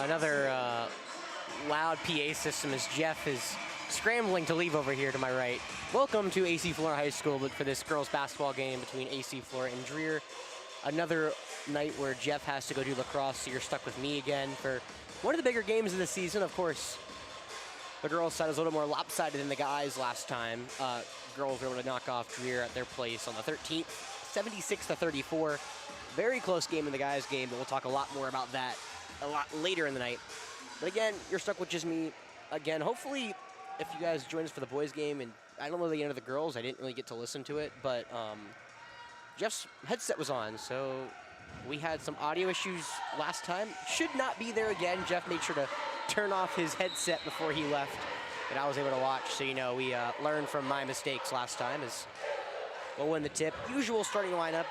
Another loud PA system as Jeff is scrambling to leave over here to my right. Welcome to AC Flora High School, but for this girls basketball game between AC Flora and Dreher. Another night where Jeff has to go do lacrosse, so you're stuck with me again for one of the bigger games of the season. Of course, the girls' side was a little more lopsided than the guys last time. Girls were able to knock off Dreher at their place on the 13th, 76-34. Very close game in the guys' game, but we'll talk a lot more about that a lot later in the night. But again, you're stuck with just me. Again, hopefully, if you guys join us for the boys' game, and I don't know the end of the girls, I didn't really get to listen to it, but Jeff's headset was on, so we had some audio issues last time. Should not be there again. Jeff made sure to turn off his headset before he left, and I was able to watch. So, you know, we learned from my mistakes last time as we'll win the tip. Usual starting lineup.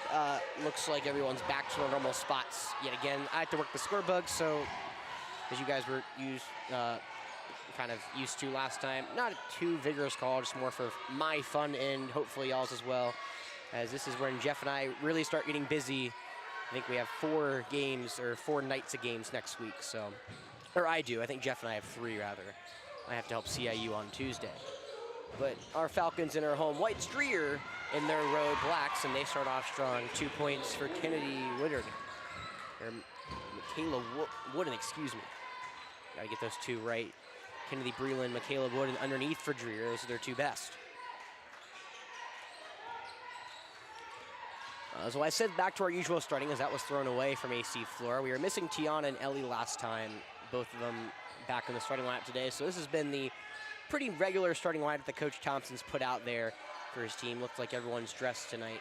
Looks like everyone's back to their normal spots yet again. I have to work the score bug, so as you guys were kind of used to last time. Not a too vigorous call, just more for my fun and hopefully y'all's as well, as this is when Jeff and I really start getting busy. I think we have 4 games, or 4 nights of games next week, so, or I do. I think Jeff and I have 3, rather. I have to help CIU on Tuesday. But our Falcons in our home whites, Dreher in their road blacks, and they start off strong. 2 points for Kennedy Woodard, or Michaela Wooden, excuse me. Gotta get those 2 right. Kennedy Breland, Michaela Wooden underneath for Dreher. Those are their 2 best. So I said back to our usual starting, as that was thrown away from AC Flora. We were missing Tiana and Ellie last time, both of them back in the starting lineup today. So this has been the pretty regular starting lineup that Coach Thompson's put out there for his team. Looks like everyone's dressed tonight.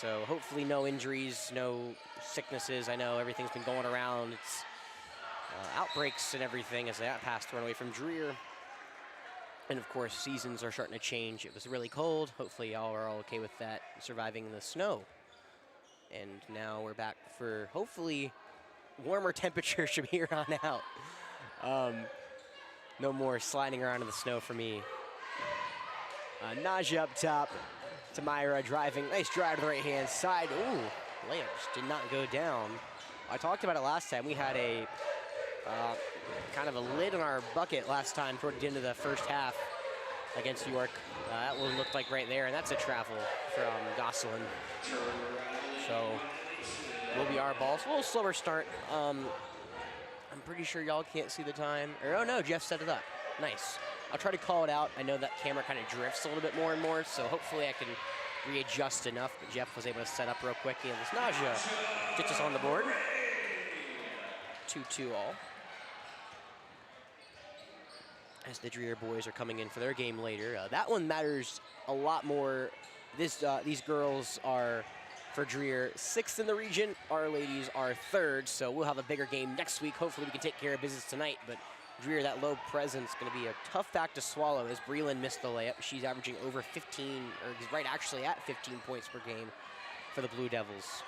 So hopefully no injuries, no sicknesses. I know everything's been going around. It's outbreaks and everything as that pass thrown away from Dreher. And of course, seasons are starting to change. It was really cold. Hopefully y'all are all okay with that, surviving the snow. And now we're back for hopefully warmer temperatures from here on out. No more sliding around in the snow for me. Naja up top. Tamira driving. Nice drive to the right-hand side. Ooh, layup just did not go down. I talked about it last time. We had a kind of a lid on our bucket last time toward the end of the first half against York. That one looked like right there, and that's a travel from Gosselin. So will be our ball. It's a little slower start. I'm pretty sure y'all can't see the time. Or, oh no, Jeff set it up. Nice. I'll try to call it out. I know that camera kind of drifts a little bit more and more, so hopefully I can readjust enough. But Jeff was able to set up real quick. And this Naja gets us on the board. 2-2 all. As the Dreher boys are coming in for their game later. That one matters a lot more. These girls are, for Dreher, 6th in the region. Our ladies are 3rd, so we'll have a bigger game next week. Hopefully we can take care of business tonight, but Dreher, that low presence, going to be a tough act to swallow as Breland missed the layup. She's averaging over 15, or right actually at 15 points per game for the Blue Devils.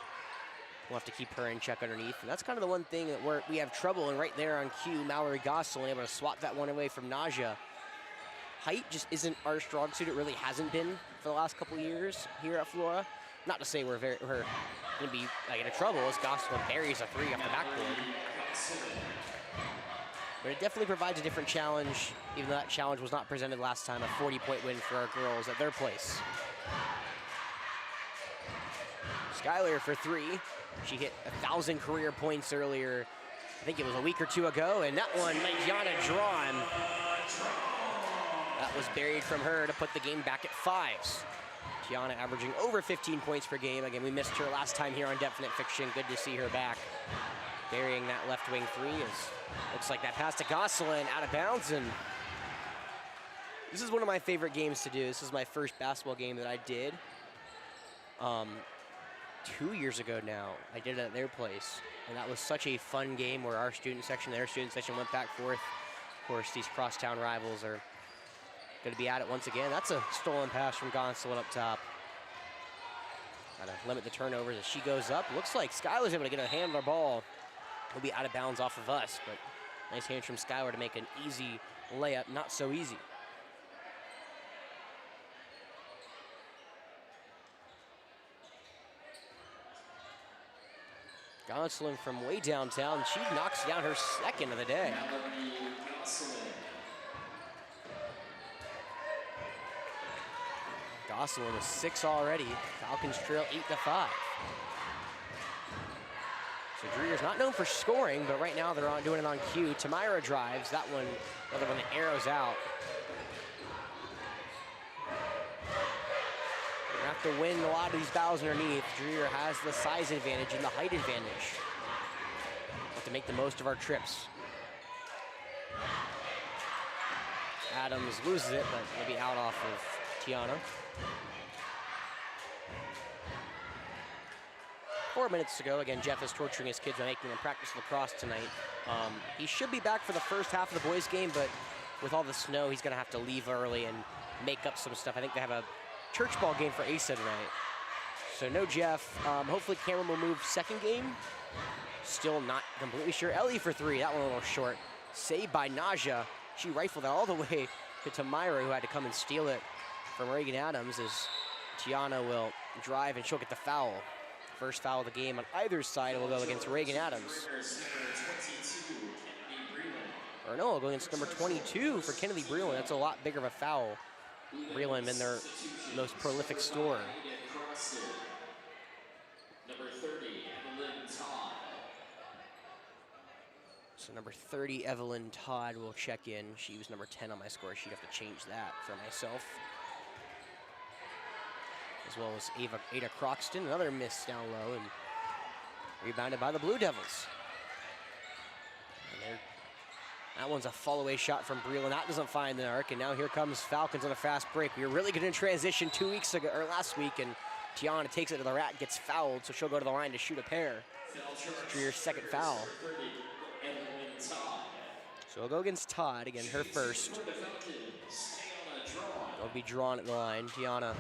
We'll have to keep her in check underneath. And that's kind of the one thing that we have trouble, and right there on cue, Mallory Gosselin able to swat that one away from Naja. Height just isn't our strong suit. It really hasn't been for the last couple years here at Flora. Not to say we're going to be in trouble as Gosselin buries a 3 off the backboard. But it definitely provides a different challenge, even though that challenge was not presented last time, a 40-point win for our girls at their place. Skylar for 3. She hit 1,000 career points earlier, I think it was a week or 2 ago, and that one, Yana drawn. That was buried from her to put the game back at 5s. Tiana averaging over 15 points per game. Again, we missed her last time here on Definite Fiction. Good to see her back. Burying that left wing 3 looks like that pass to Gosselin out of bounds, and this is one of my favorite games to do. This is my first basketball game that I did 2 years ago now. I did it at their place, and that was such a fun game where our student section, their student section went back and forth. Of course, these crosstown rivals are going to be at it once again. That's a stolen pass from Gosselin up top. Got to limit the turnovers as she goes up. Looks like Skylar's able to get a hand on our ball. Will be out of bounds off of us, but nice hands from Skylar to make an easy layup. Not so easy. Gosselin from way downtown. She knocks down her second of the day. Gosselin with 6 already. Falcons trail 8-5. So Dreher's not known for scoring, but right now they're doing it on cue. Tamira drives. That one, another one that arrows out. You have to win a lot of these battles underneath. Dreher has the size advantage and the height advantage. We have to make the most of our trips. Adams loses it, but maybe out off of Tiana. 4 minutes to go. Again, Jeff is torturing his kids by making them practice lacrosse tonight. He should be back for the first half of the boys' game, but with all the snow, he's going to have to leave early and make up some stuff. I think they have a church ball game for ASA tonight. So no Jeff. Hopefully Cameron will move second game. Still not completely sure. Ellie for 3. That one a little short. Saved by Naja. She rifled that all the way to Tamira, who had to come and steal it from Reagan Adams, as Tiana will drive and she'll get the foul. First foul of the game on either side will go against Reagan Adams. Or no, it'll go against number 22 for Kennedy Breland. That's a lot bigger of a foul. Breland been their most prolific scorer. So number 30, Evelyn Todd, will check in. She was number 10 on my score. She'd have to change that for myself. As well as Ada Croxton, another miss down low, and rebounded by the Blue Devils. And that one's a fall-away shot from Breland. That doesn't find the arc, and now here comes Falcons on a fast break. We were really good in transition 2 weeks ago, or last week, and Tiana takes it to the rack, gets fouled, so she'll go to the line to shoot a pair. Dreher's second foul. So we'll go against Todd, again, her first. They'll be drawn at the line. Tiana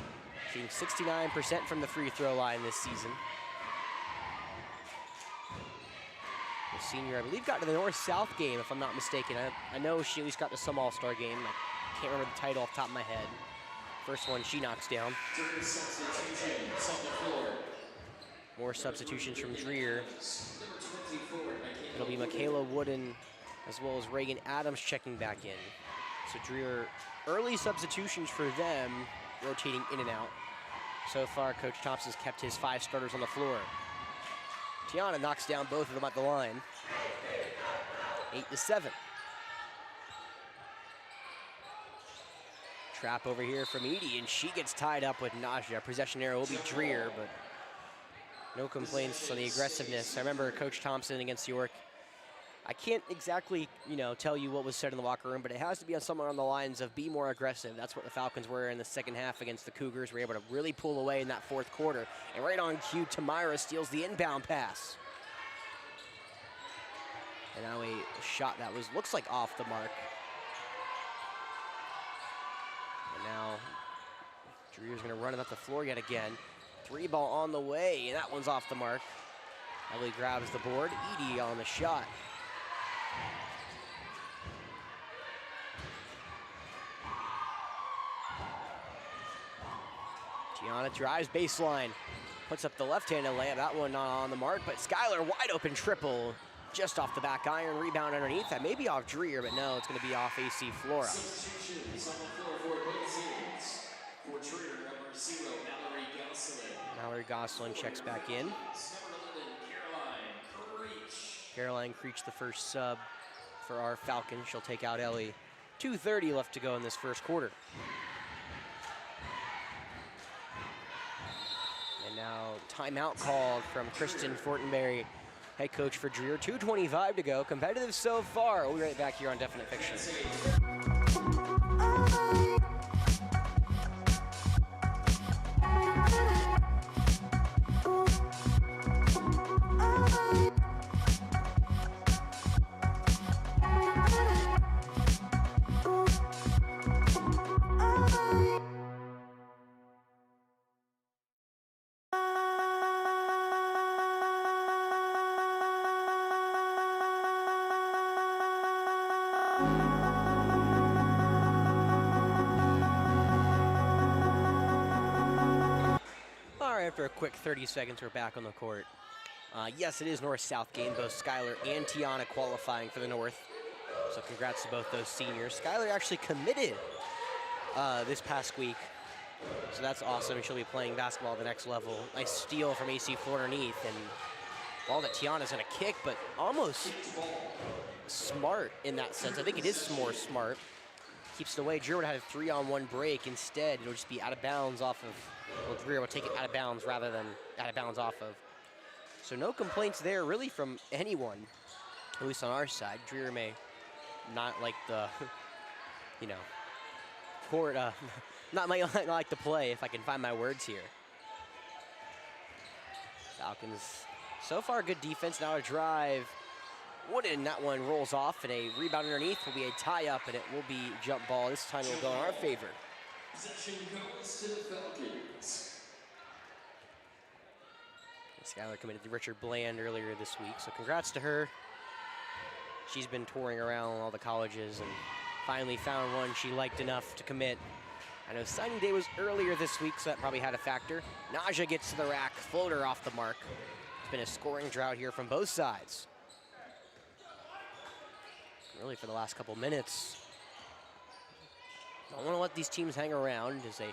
shooting 69% from the free throw line this season. The senior, I believe, got to the North-South game, if I'm not mistaken. I know she at least got to some All-Star game. I can't remember the title off the top of my head. First one she knocks down. More substitutions from Dreher. It'll be Michaela Wooden as well as Reagan Adams checking back in. So Dreher, early substitutions for them, rotating in and out. So far, Coach Thompson's kept his 5 starters on the floor. Tiana knocks down both of them at the line. 8-7. Trap over here from Edie, and she gets tied up with Naja. Possession arrow will be Dreher, but no complaints on the aggressiveness. I remember Coach Thompson against York. I can't exactly, tell you what was said in the locker room, but it has to be on somewhere on the lines of be more aggressive. That's what the Falcons were in the second half against the Cougars. Were able to really pull away in that fourth quarter. And right on cue, Tamira steals the inbound pass. And now a shot that looks like off the mark. And now Dreher's going to run it up the floor yet again. 3 ball on the way, and that one's off the mark. Ellie grabs the board. Edie on the shot. Tiana drives baseline, puts up the left-handed layup. That one not on the mark, but Skylar wide open triple, just off the back iron. Rebound underneath. That may be off Dreher, but no, it's going to be off AC Flora. Substitutions on the floor for both teams. For Dreher, number 0, Mallory Gosselin. Mallory Gosselin checks back in. Number 11, Caroline Creech. Caroline Creech, the first sub for our Falcons. She'll take out Ellie. 2:30 left to go in this first quarter. And now timeout called from Kristen Fortenberry, head coach for Dreher. 2:25 to go. Competitive so far. We'll be right back here on Definite Fiction. After a quick 30 seconds, we're back on the court. Yes, it is North-South game, both Skylar and Tiana qualifying for the North. So congrats to both those seniors. Skylar actually committed this past week, so that's awesome. She'll be playing basketball at the next level. Nice steal from AC Flora underneath, and ball that Tiana's gonna kick, but almost smart in that sense. I think it is more smart. Keeps it away. Dreher would have had a 3-on-1 break. Instead, it'll just be out of bounds off of, well, Dreher will take it out of bounds rather than out of bounds off of. So no complaints there really from anyone, at least on our side. Dreher may not like the, you know, court, not like the play, if I can find my words here. Falcons, so far good defense, now a drive. Wooden, that one rolls off, and a rebound underneath will be a tie-up, and it will be jump ball. This time it will go in our favor. Possession goes to the Falcons. Skylar committed to Richard Bland earlier this week, so congrats to her. She's been touring around all the colleges and finally found one she liked enough to commit. I know signing day was earlier this week, so that probably had a factor. Naja gets to the rack, floater off the mark. It's been a scoring drought here from both sides. Really for the last couple minutes. Don't want to let these teams hang around as they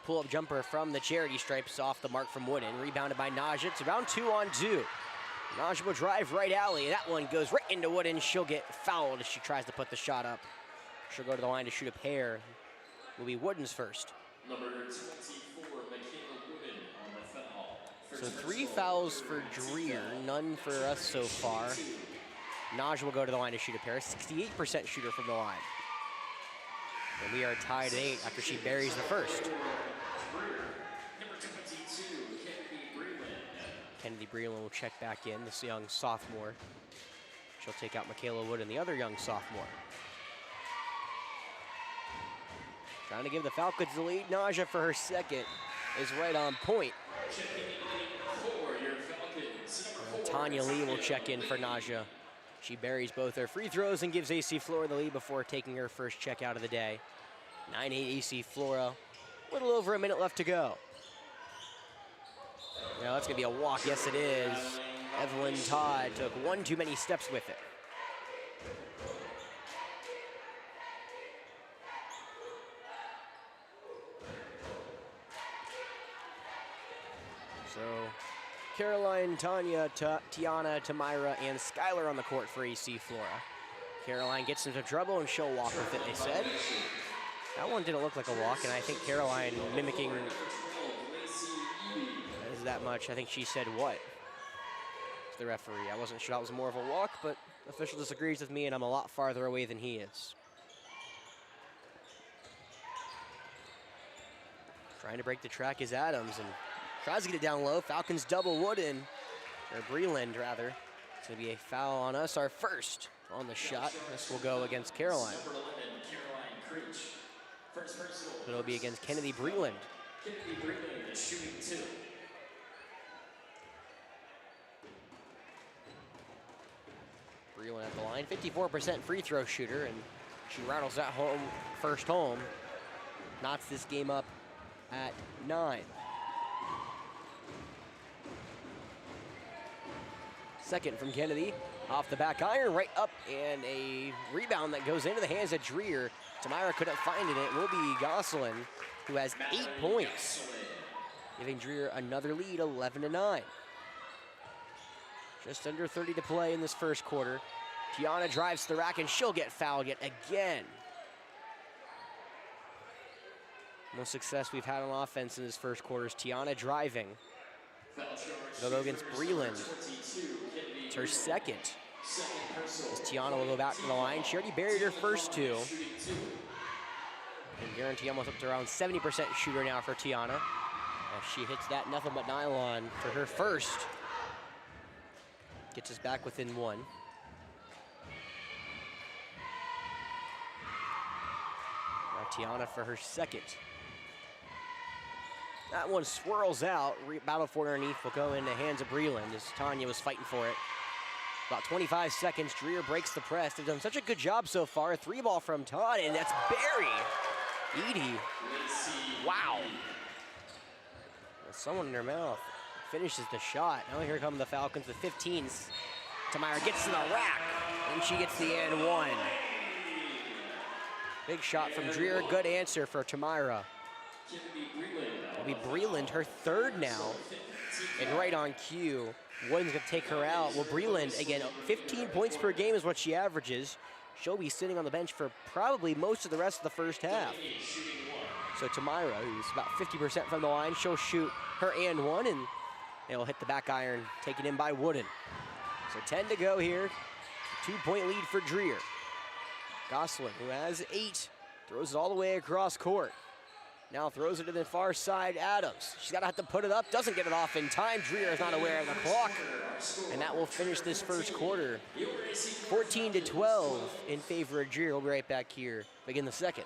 pull-up jumper from the charity stripes off the mark from Wooden. Rebounded by Naja. It's around 2-on-2. Naja will drive right alley. That one goes right into Wooden. She'll get fouled as she tries to put the shot up. She'll go to the line to shoot a pair. Will be Wooden's first. Number 24, Michaela Wooden on the foul. So 3 fouls for Dreher, none for us so far. Naja will go to the line to shoot a pair. 68% shooter from the line. And we are tied at 8 after she buries the first. Number 22, Kennedy Breland will check back in, this young sophomore. She'll take out Michaela Wooden, the other young sophomore. Trying to give the Falcons the lead. Naja for her second is right on point. Tanya Lee will check in for Naja. She buries both her free throws and gives AC Flora the lead before taking her first check out of the day. 9-8 AC Flora. A little over a minute left to go. Now that's gonna be a walk. Yes, it is. Evelyn Todd took one too many steps with it. So Caroline, Tanya, Tiana, Tamira, and Skylar on the court for AC Flora. Caroline gets into trouble and she'll walk with it, they said. That one didn't look like a walk, and I think Caroline mimicking is that much. I think she said what? To the referee. I wasn't sure that was more of a walk, but official disagrees with me, and I'm a lot farther away than he is. Trying to break the track is Adams, and tries to get it down low. Falcons double Wooden, or Breland rather. It's gonna be a foul on us, our first on the shot. This will go against Caroline. But it'll be against Kennedy Breland. Kennedy Breland is shooting 2. Breland at the line, 54% free throw shooter, and she rattles that home, first home. Knots this game up at 9. Second from Kennedy, off the back iron, right up, and a rebound that goes into the hands of Dreher. Tamira couldn't find it. It will be Gosselin, who has 8 points, giving Dreher another lead, 11-9. Just under 30 to play in this first quarter. Tiana drives to the rack, and she'll get fouled yet again. Most success we've had on offense in this first quarter is Tiana driving. It'll go against Breland. It's her second. As Tiana will go back to the line. She already buried her first 2. And guarantee almost up to around 70% shooter now for Tiana. As she hits that nothing but nylon for her first. Gets us back within 1. Now Tiana for her second. That one swirls out. Battle for it underneath will go in the hands of Breland as Tanya was fighting for it. About 25 seconds, Dreher breaks the press. They've done such a good job so far. 3 ball from Todd, and that's Barry. Edie. Wow. There's someone in her mouth. finishes the shot. Now here come the Falcons, the 15s. Tamira gets to the rack, and she gets the and one. Big shot from Dreher, good answer for Tamira. It'll be Breland, her third now, and right on cue. Wooden's gonna take her out. Well, Breland, again, 15 points per game is what she averages. She'll be sitting on the bench for probably most of the rest of the first half. So Tamira, who's about 50% from the line, she'll shoot her and one, and it'll hit the back iron, taken in by Wooden. So 10 to go here. 2-point lead for Dreher. Gosselin, who has 8, throws it all the way across court. Now throws it to the far side, Adams. She's gonna have to put it up, doesn't get it off in time. Dreher is not aware of the clock. And that will finish this first quarter. 14 to 12 in favor of Dreher. We'll be right back here, begin the second.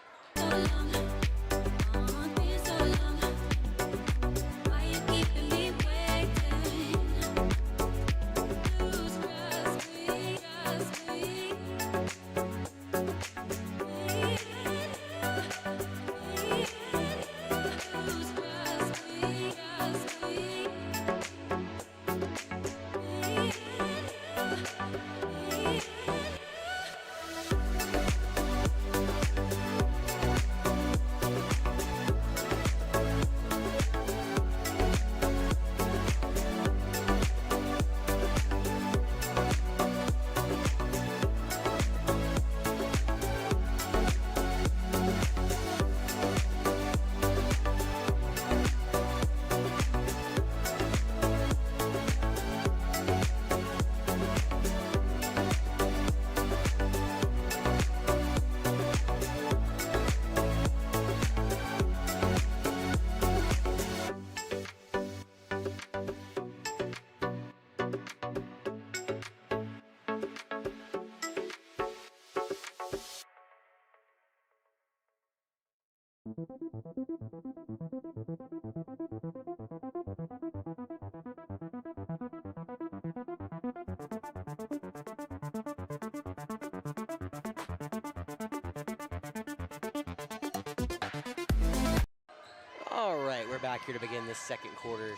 All right, we're back here to begin this second quarter.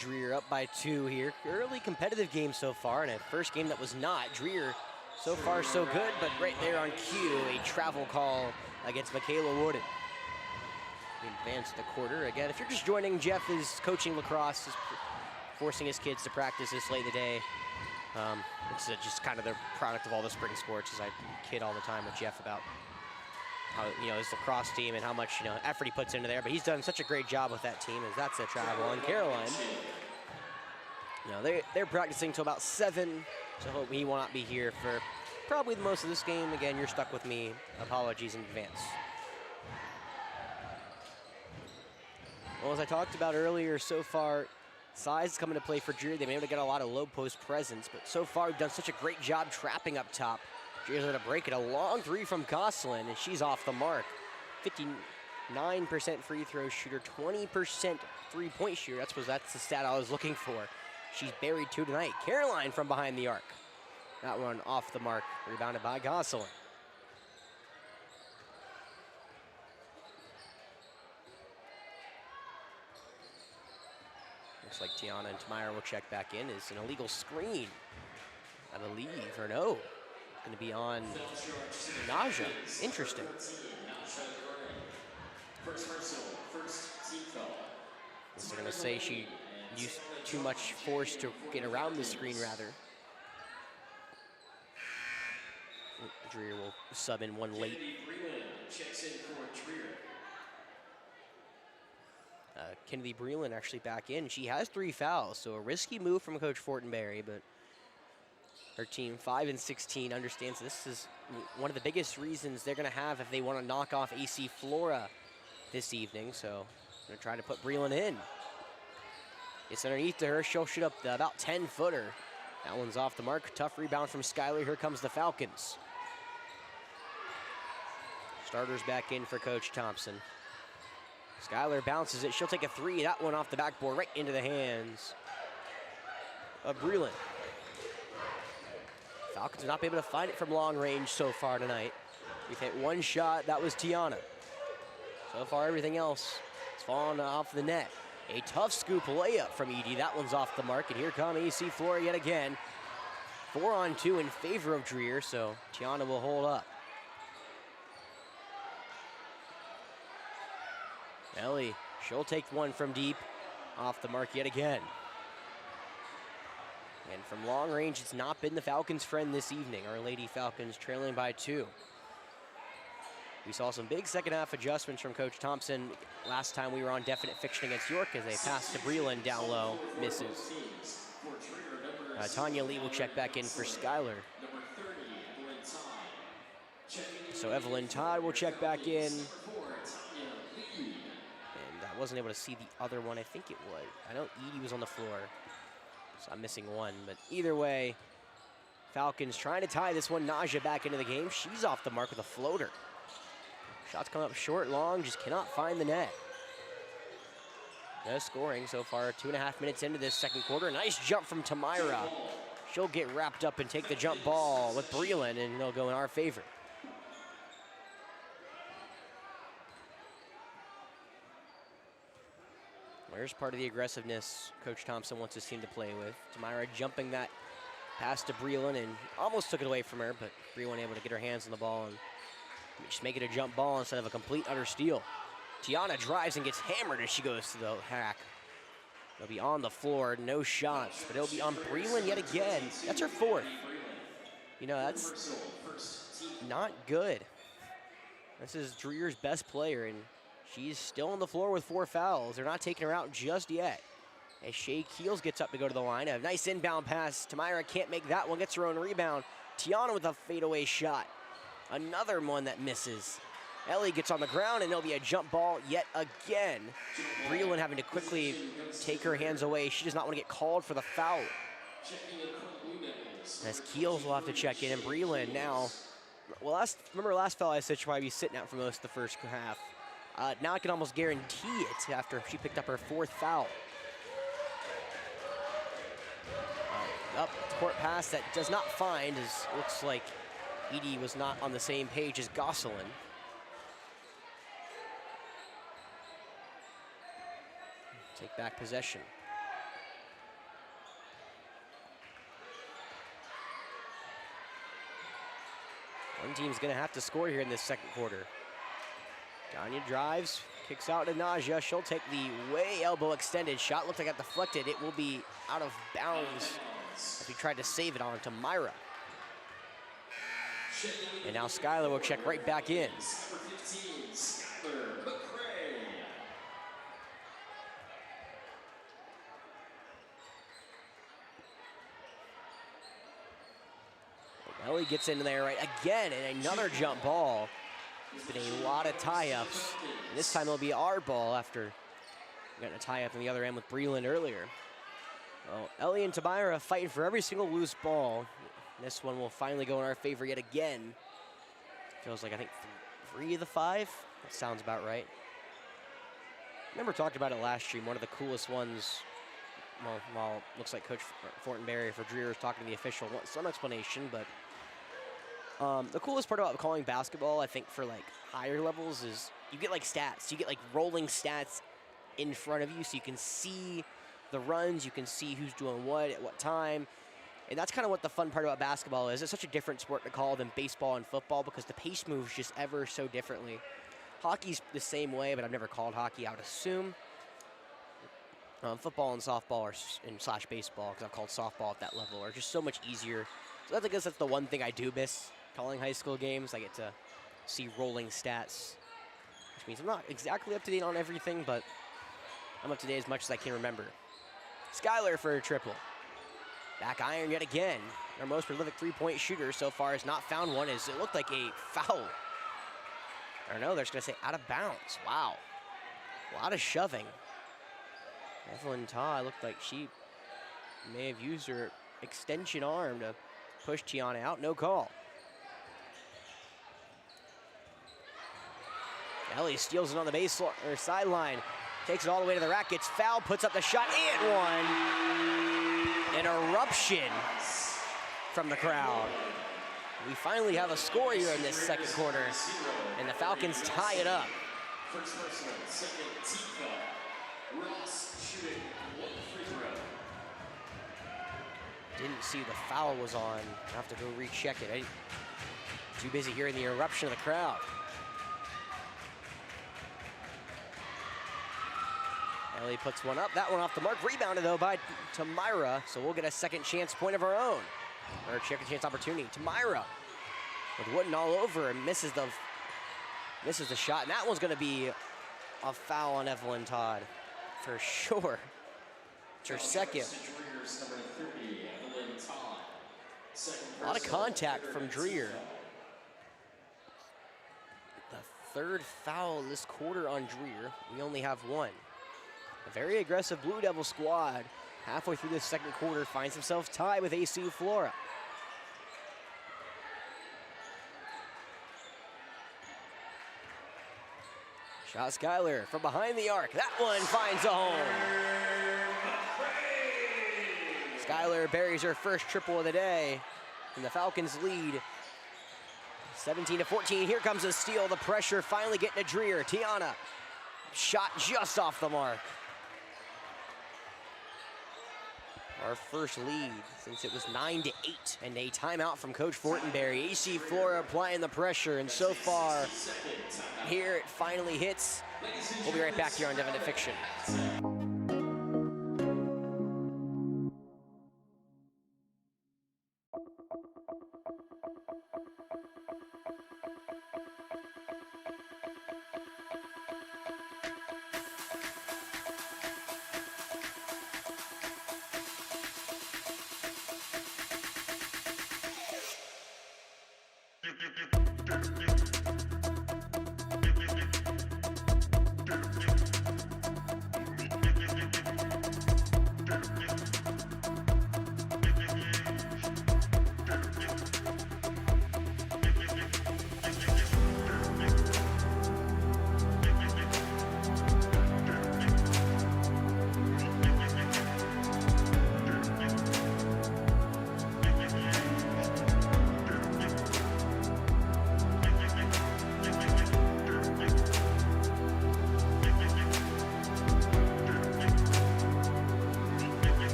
Dreher up by 2 here. Early competitive game so far, and a first game that was not. Dreher so far so good, but right there on cue, a travel call against Michaela Wooden. We advance the quarter. Again, if you're just joining, Jeff is coaching lacrosse, is forcing his kids to practice this late in the day. It's just kind of the product of all the spring sports, as I kid all the time with Jeff about how, his lacrosse team and how much, effort he puts into there. But he's done such a great job with that team, as that's a travel. And Caroline, they're practicing till about 7, so I hope he will not be here for probably the most of this game. Again, you're stuck with me. Apologies in advance. Well, as I talked about earlier, so far, size is coming to play for Dreher. They've been able to get a lot of low post presence, but so far we've done such a great job trapping up top. Dreher's going to break it. A long 3 from Gosselin, and she's off the mark. 59% free throw shooter, 20% three-point shooter. That's the stat I was looking for. She's buried 2 tonight. Caroline from behind the arc. That one off the mark, rebounded by Gosselin. Looks like Tiana and Tamira will check back in. Is an illegal screen, I believe, or no. Going to be on Naja. Interesting. They're going to say she used too much force to get around the screen, rather. Dreher will sub in one late. Kennedy Breland actually back in. She has 3 fouls, so a risky move from Coach Fortenberry, but her team, 5 and 16, understands this is one of the biggest reasons they're going to have if they want to knock off AC Flora this evening. So going to try to put Breland in. It's underneath to her. She'll shoot up the about 10-footer. That one's off the mark. Tough rebound from Skyler. Here comes the Falcons. Starters back in for Coach Thompson. Skyler bounces it. She'll take a 3. That one off the backboard right into the hands of Breland. Falcons have not been able to find it from long range so far tonight. We've hit 1 shot. That was Tiana. So far, everything else has fallen off the net. A tough scoop layup from Edie. That one's off the mark, and here come AC Flora yet again. 4-on-2 in favor of Dreher, so Tiana will hold up. Ellie, she'll take one from deep. Off the mark yet again. And from long range, it's not been the Falcons' friend this evening. Our Lady Falcons trailing by 2. We saw some big second half adjustments from Coach Thompson last time we were on definite fiction against York as they passed to Breland down low, misses. Tanya Lee will check back in for Skylar. So Evelyn Todd will check back in. And I wasn't able to see the other one. I think it was. I know Edie was on the floor, so I'm missing one. But either way, Falcons trying to tie this one. Naja back into the game. She's off the mark with a floater. Shots come up short, long, just cannot find the net. No scoring so far, 2.5 minutes into this second quarter. Nice jump from Tamira. She'll get wrapped up and take the jump ball with Breland, and they'll go in our favor. There's part of the aggressiveness Coach Thompson wants his team to play with. Tamira jumping that pass to Breland and almost took it away from her, but Breland able to get her hands on the ball and just make it a jump ball instead of a complete utter steal. Tiana drives and gets hammered as she goes to the hack. They'll be on the floor, no shots, but it'll be on Breland yet again. That's her 4th. You know, that's not good. This is Dreher's best player, and she's still on the floor with 4 fouls. They're not taking her out just yet. As Shea Keels gets up to go to the line. A nice inbound pass. Tamira can't make that one, gets her own rebound. Tiana with a fadeaway shot. Another one that misses. Ellie gets on the ground, and there'll be a jump ball yet again. Breland having to quickly take her hands away. She does not want to get called for the foul. As Keels will have to check in, and Breland now. Well, remember last foul I said she'd probably be sitting out for most of the first half. Now I can almost guarantee it after she picked up her 4th foul. Up court pass that does not find, as looks like Edie was not on the same page as Gosselin. Take back possession. One team's gonna have to score here in this second quarter. Danya drives, kicks out to Naja. She'll take the way elbow extended shot. Looks like it got deflected. It will be out of bounds as he tried to save it on Tamira. And now Skylar will check right back in. Ellie gets into there right again, and another jump ball. It's been a lot of tie-ups. This time it'll be our ball after getting a tie-up on the other end with Breland earlier. Well, Ellie and Tamira fighting for every single loose ball. This one will finally go in our favor yet again. Feels like, I think, 3 of the 5. That sounds about right. I remember talking about it last stream. One of the coolest ones, well, looks like Coach Fortenberry for Dreher is talking to the official. Some explanation, but the coolest part about calling basketball, I think, for like higher levels is you get like stats. You get like rolling stats in front of you, so you can see the runs, you can see who's doing what at what time. And that's kind of what the fun part about basketball is. It's such a different sport to call than baseball and football because the pace moves just ever so differently. Hockey's the same way, but I've never called hockey, I would assume. Football and softball slash baseball, because I've called softball at that level, are just so much easier. So I guess that's the one thing I do miss calling high school games. I get to see rolling stats, which means I'm not exactly up to date on everything, but I'm up to date as much as I can remember. Skylar for a triple. Back iron yet again. Our most prolific three-point shooter so far has not found one, as it looked like a foul. I don't know, they're just gonna say out of bounds. Wow, a lot of shoving. Evelyn Todd looked like she may have used her extension arm to push Tiana out. No call. Ellie steals it on the baseline or sideline. Takes it all the way to the rack. Gets fouled. Puts up the shot and one. An eruption from the crowd. We finally have a score here in this second quarter, and the Falcons tie it up. Ross shooting 1 free throw. Didn't see the foul was on. I have to go recheck it. Too busy hearing the eruption of the crowd. Ellie puts one up. That one off the mark. Rebounded, though, by Tamira. So we'll get a second chance point of our own. Or a second chance opportunity. Tamira with Wooden all over and misses the shot. And that one's going to be a foul on Evelyn Todd for sure. It's her second. A lot of contact from Dreher. The third foul this quarter on Dreher. We only have one. A very aggressive Blue Devil squad halfway through this second quarter finds themselves tied with AC Flora. Shot Skylar from behind the arc. That one finds a home. Skylar buries her first triple of the day, and the Falcons lead 17-14. Here comes a steal. The pressure finally getting to Dreher. Tiana, shot just off the mark. Our first lead since it was 9-8, and a timeout from Coach Fortenberry. AC Flora applying the pressure, and so far, here it finally hits. We'll be right back here on Devon Fiction.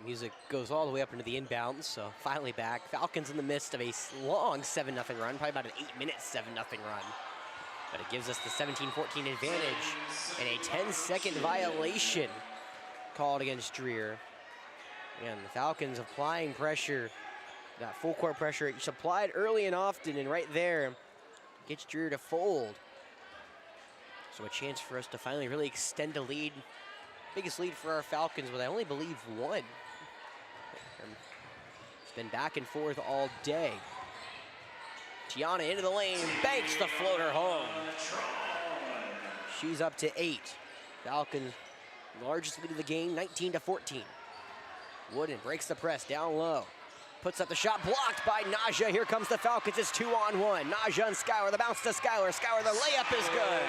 Music goes all the way up into the inbounds, so finally back. Falcons in the midst of a long 7-0 run, probably about an 8-minute 7-0 run. But it gives us the 17-14 advantage and a 10-second violation called against Dreher. And the Falcons applying pressure, that full court pressure. It's applied early and often, and right there gets Dreher to fold. So a chance for us to finally really extend a lead. Biggest lead for our Falcons with, I only believe, one. It's been back and forth all day. Tiana into the lane, banks the floater home. She's up to 8. Falcons, largest lead of the game, 19-14. Wooden breaks the press down low. Puts up the shot, blocked by Naja. Here comes the Falcons, it's 2-on-1. Naja and Skylar, the bounce to Skylar. Skylar, the layup is good.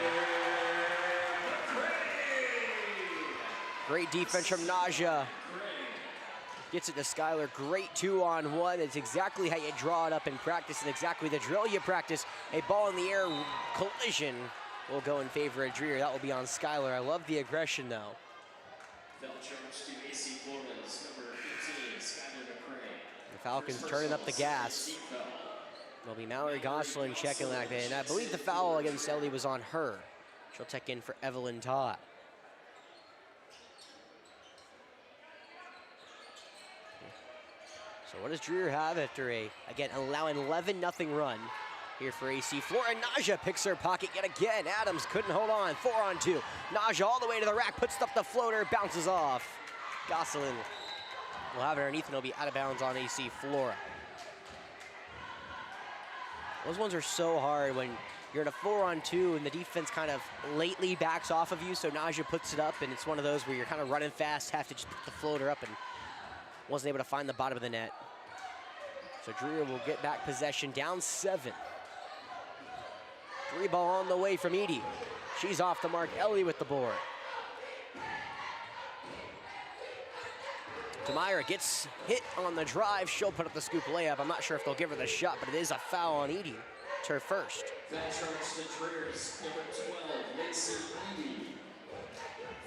Great defense from Naja. Gets it to Skylar, great 2-on-1. It's exactly how you draw it up in practice and exactly the drill you practice. A ball in the air collision will go in favor of Dreher. That will be on Skylar. I love the aggression though. The Falcons turning up the gas. It'll be Mallory Gosselin checking like that. And I believe the foul against Ellie was on her. She'll check in for Evelyn Todd. So what does Dreher have after again, allowing 11-0 run here for AC Flora? Naja picks her pocket yet again. Adams couldn't hold on. 4-on-2. Naja all the way to the rack, puts up the floater, bounces off. Gosselin will have it underneath and it'll be out of bounds on AC Flora. Those ones are so hard when you're in a 4-on-2 and the defense kind of lately backs off of you, so Naja puts it up and it's one of those where you're kind of running fast, have to just put the floater up, and wasn't able to find the bottom of the net. So Dreher will get back possession, down 7. 3 ball on the way from Edie. She's off the mark. Ellie with the board. Tamira gets hit on the drive. She'll put up the scoop layup. I'm not sure if they'll give her the shot, but it is a foul on Edie. It's her first. Foul charge to Dreher's number 12, Lacey Edie.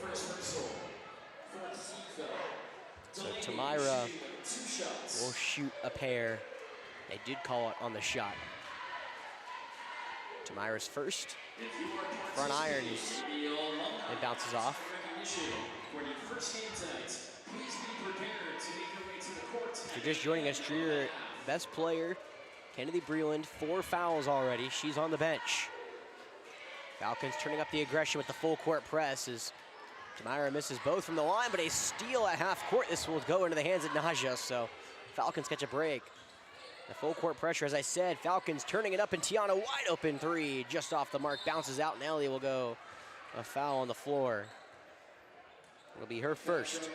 First personal, 14th foul. So Tamira will shoot a pair. They did call it on the shot. Tamira's first. Front irons. It bounces off. If you're just joining us, Dreher, best player, Kennedy Breland, 4 fouls already. She's on the bench. Falcons turning up the aggression with the full court press as Tamira misses both from the line, but a steal at half court. This will go into the hands of Naja, so Falcons catch a break. The full court pressure, as I said, Falcons turning it up, and Tiana wide open three, just off the mark, bounces out, and Ellie will go a foul on the floor. It'll be her first.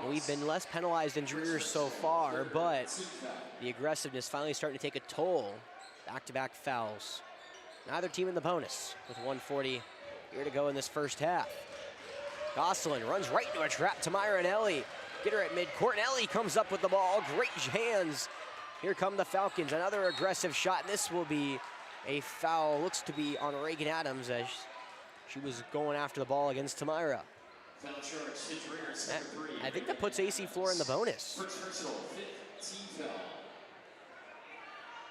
We've been less penalized than Dreher so far, but the aggressiveness finally starting to take a toll. Back-to-back fouls. Neither team in the bonus with 1:40 here to go in this first half. Gosselin runs right into a trap. Tamira and Ellie get her at midcourt, and Ellie comes up with the ball. Great hands. Here come the Falcons. Another aggressive shot. This will be a foul. Looks to be on Reagan Adams as she was going after the ball against Tamira. Foul charge to Dreher's number 3. I think that puts AC Flora in the bonus. First personal, 15th foul.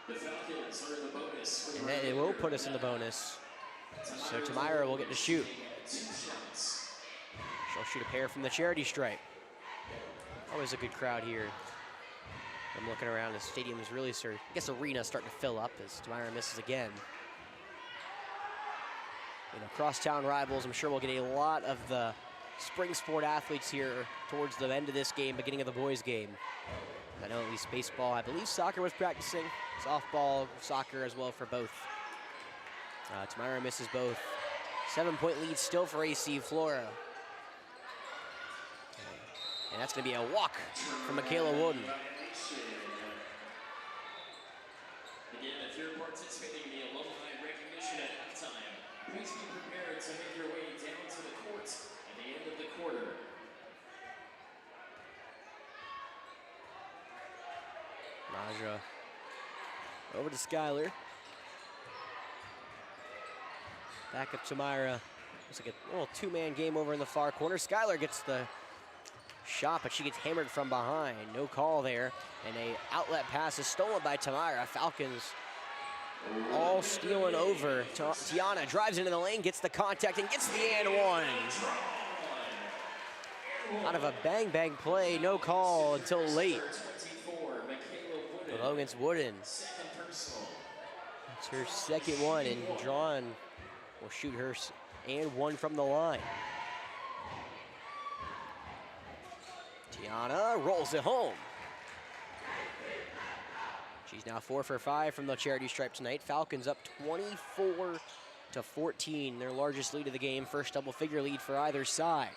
The Falcons are in the bonus. And then it will put us in the bonus. So Tamira will get to shoot. 2 shots. She'll shoot a pair from the charity stripe. Always a good crowd here. I'm looking around, the stadium is really, I guess arena's starting to fill up as Tamira misses again. You know, crosstown rivals, I'm sure we'll get a lot of the spring sport athletes here towards the end of this game, beginning of the boys game. I know at least baseball, I believe soccer was practicing, softball, soccer as well for both. Tamira misses both. 7-point lead still for AC Flora. And that's gonna be a walk from Michaela Woden. Again, if you're participating in the alumni recognition at halftime, please be prepared to make your way down to the court at the end of the quarter. Naja over to Skylar. Back up Tamira. Looks like a little 2-man game over in the far corner. Skylar gets the shot, but she gets hammered from behind. No call there. And a outlet pass is stolen by Tamira. Falcons all stealing over. Tiana drives into the lane, gets the contact, and gets the and one. Out of a bang-bang play, no call until late. Logan's Wooden. It's her second one, and John will shoot her and one from the line. Tiana rolls it home. She's now 4 for 5 from the charity stripe tonight. Falcons up 24-14, their largest lead of the game. First double-figure lead for either side.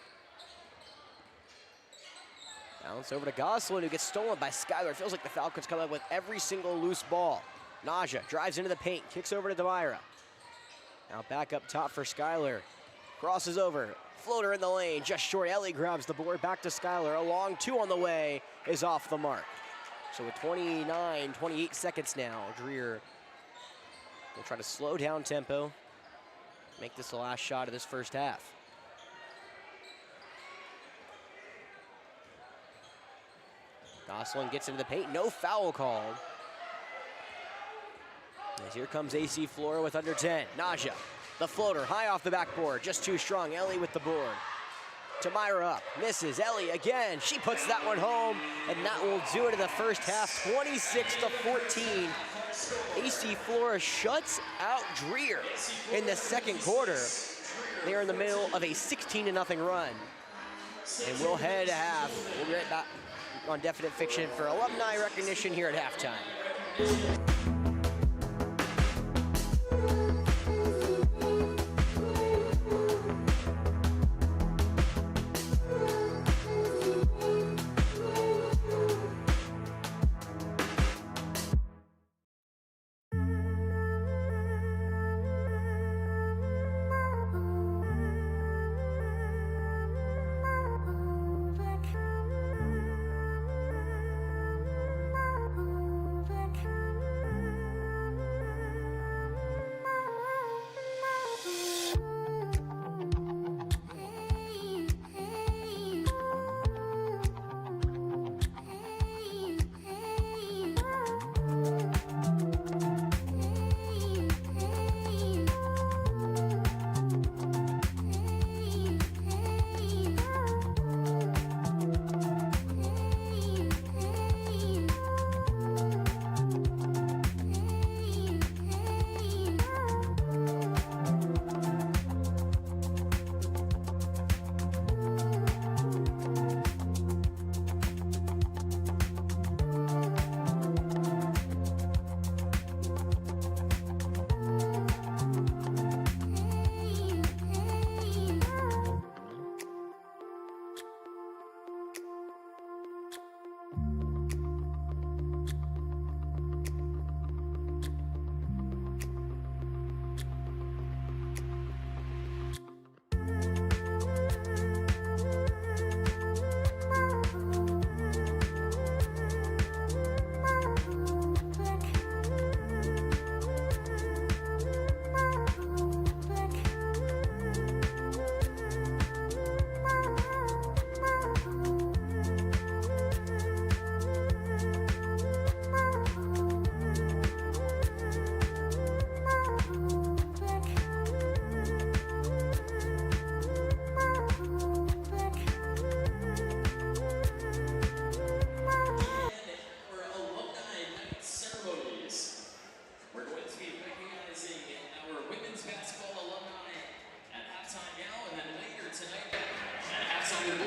Bounce over to Gosselin, who gets stolen by Skylar. It feels like the Falcons come up with every single loose ball. Naja drives into the paint, kicks over to Tamira. Now back up top for Skylar. Crosses over, floater in the lane, just short. Ellie grabs the board, back to Skylar. A long 2 on the way is off the mark. So with 28 seconds now, Dreher will try to slow down tempo, make this the last shot of this first half. Gosselin gets into the paint, no foul called. As here comes AC Flora with under 10. Naja, the floater, high off the backboard, just too strong. Ellie with the board. Tamira up, misses. Ellie again, she puts that one home, and that will do it in the first half, 26-14. AC Flora shuts out Dreher in the second quarter. They're in the middle of a 16-0 run. And we'll head to half. We'll be right back on Definite Fiction for alumni recognition here at halftime.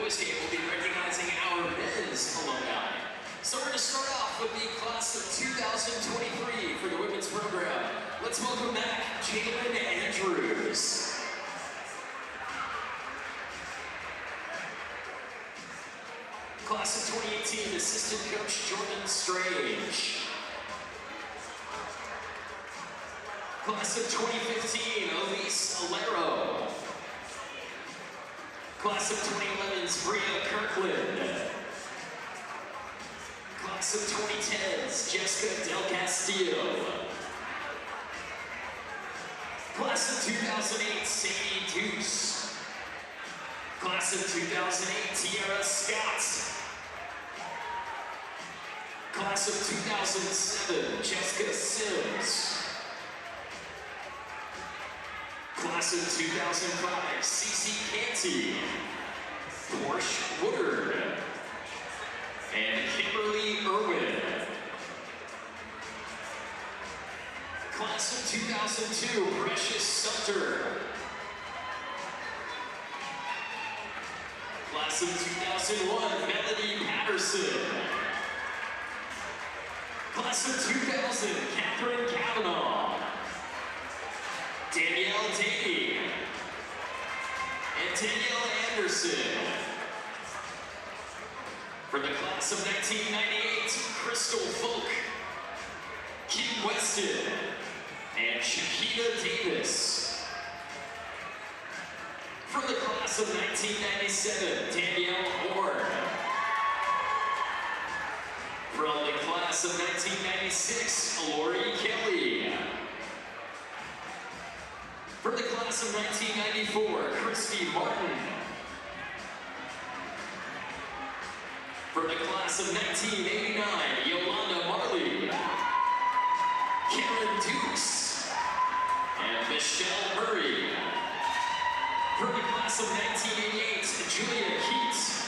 boys game, we'll be recognizing our men's alumni. So we're going to start off with the class of 2023 for the women's program. Let's welcome back Jalen Andrews. Class of 2018, assistant coach Jordan Strange. Class of 2015, Elise Alero. Class of 2011's Bria Kirkland. Class of 2010's Jessica Del Castillo. Class of 2008, Sadie Deuce. Class of 2008, Tiara Scott. Class of 2007, Jessica Sims. Class of 2005, Cece Canty. Porsche Woodard. And Kimberly Irwin. Class of 2002, Precious Sumter. Class of 2001, Melody Patterson. Class of 2000, Catherine Kavanaugh. Danielle Davey. And Danielle Anderson. For the class of 1998, Crystal Folk. Kim Weston. And Shakita Davis. From the class of 1997, Danielle Horn. From the class of 1996, Lori Kelly. From the class of 1994, Christy Martin. From the class of 1989, Yolanda Marley. Karen Dukes. And Michelle Murray. From the class of 1988, Julia Keats.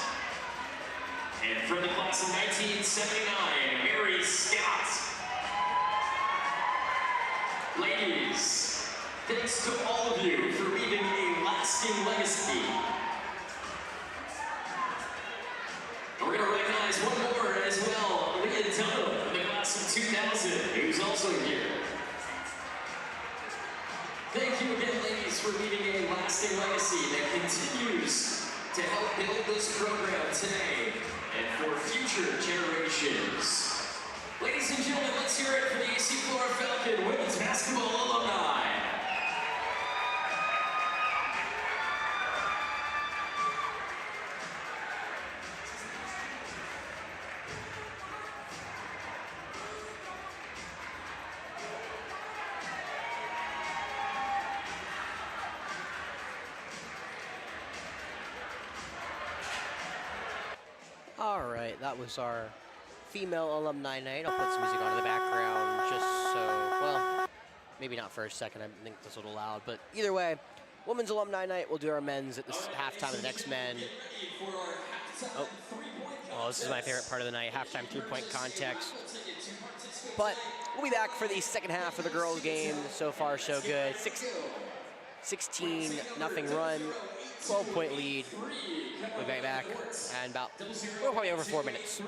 And from the class of 1979, Mary Scott. Ladies, thanks to all of you for leaving a lasting legacy. And we're going to recognize one more as well, Leah Dunham from the class of 2000, who's also here. Thank you again, ladies, for leaving a lasting legacy that continues to help build this program today and for future generations. Ladies and gentlemen, let's hear it for the AC Flora Falcon women's basketball alumni. All right, that was our female alumni night. I'll put some music on in the background just so, well, maybe not for a second. I think that's a little loud, but either way, women's alumni night. We'll do our men's at the halftime of the next men. Oh, this is my favorite part of the night, halftime three-point contest. But we'll be back for the second half of the girls' game. So far, so good. 16-0 run, 12-point lead. We'll be back in about, we're probably over 4 minutes.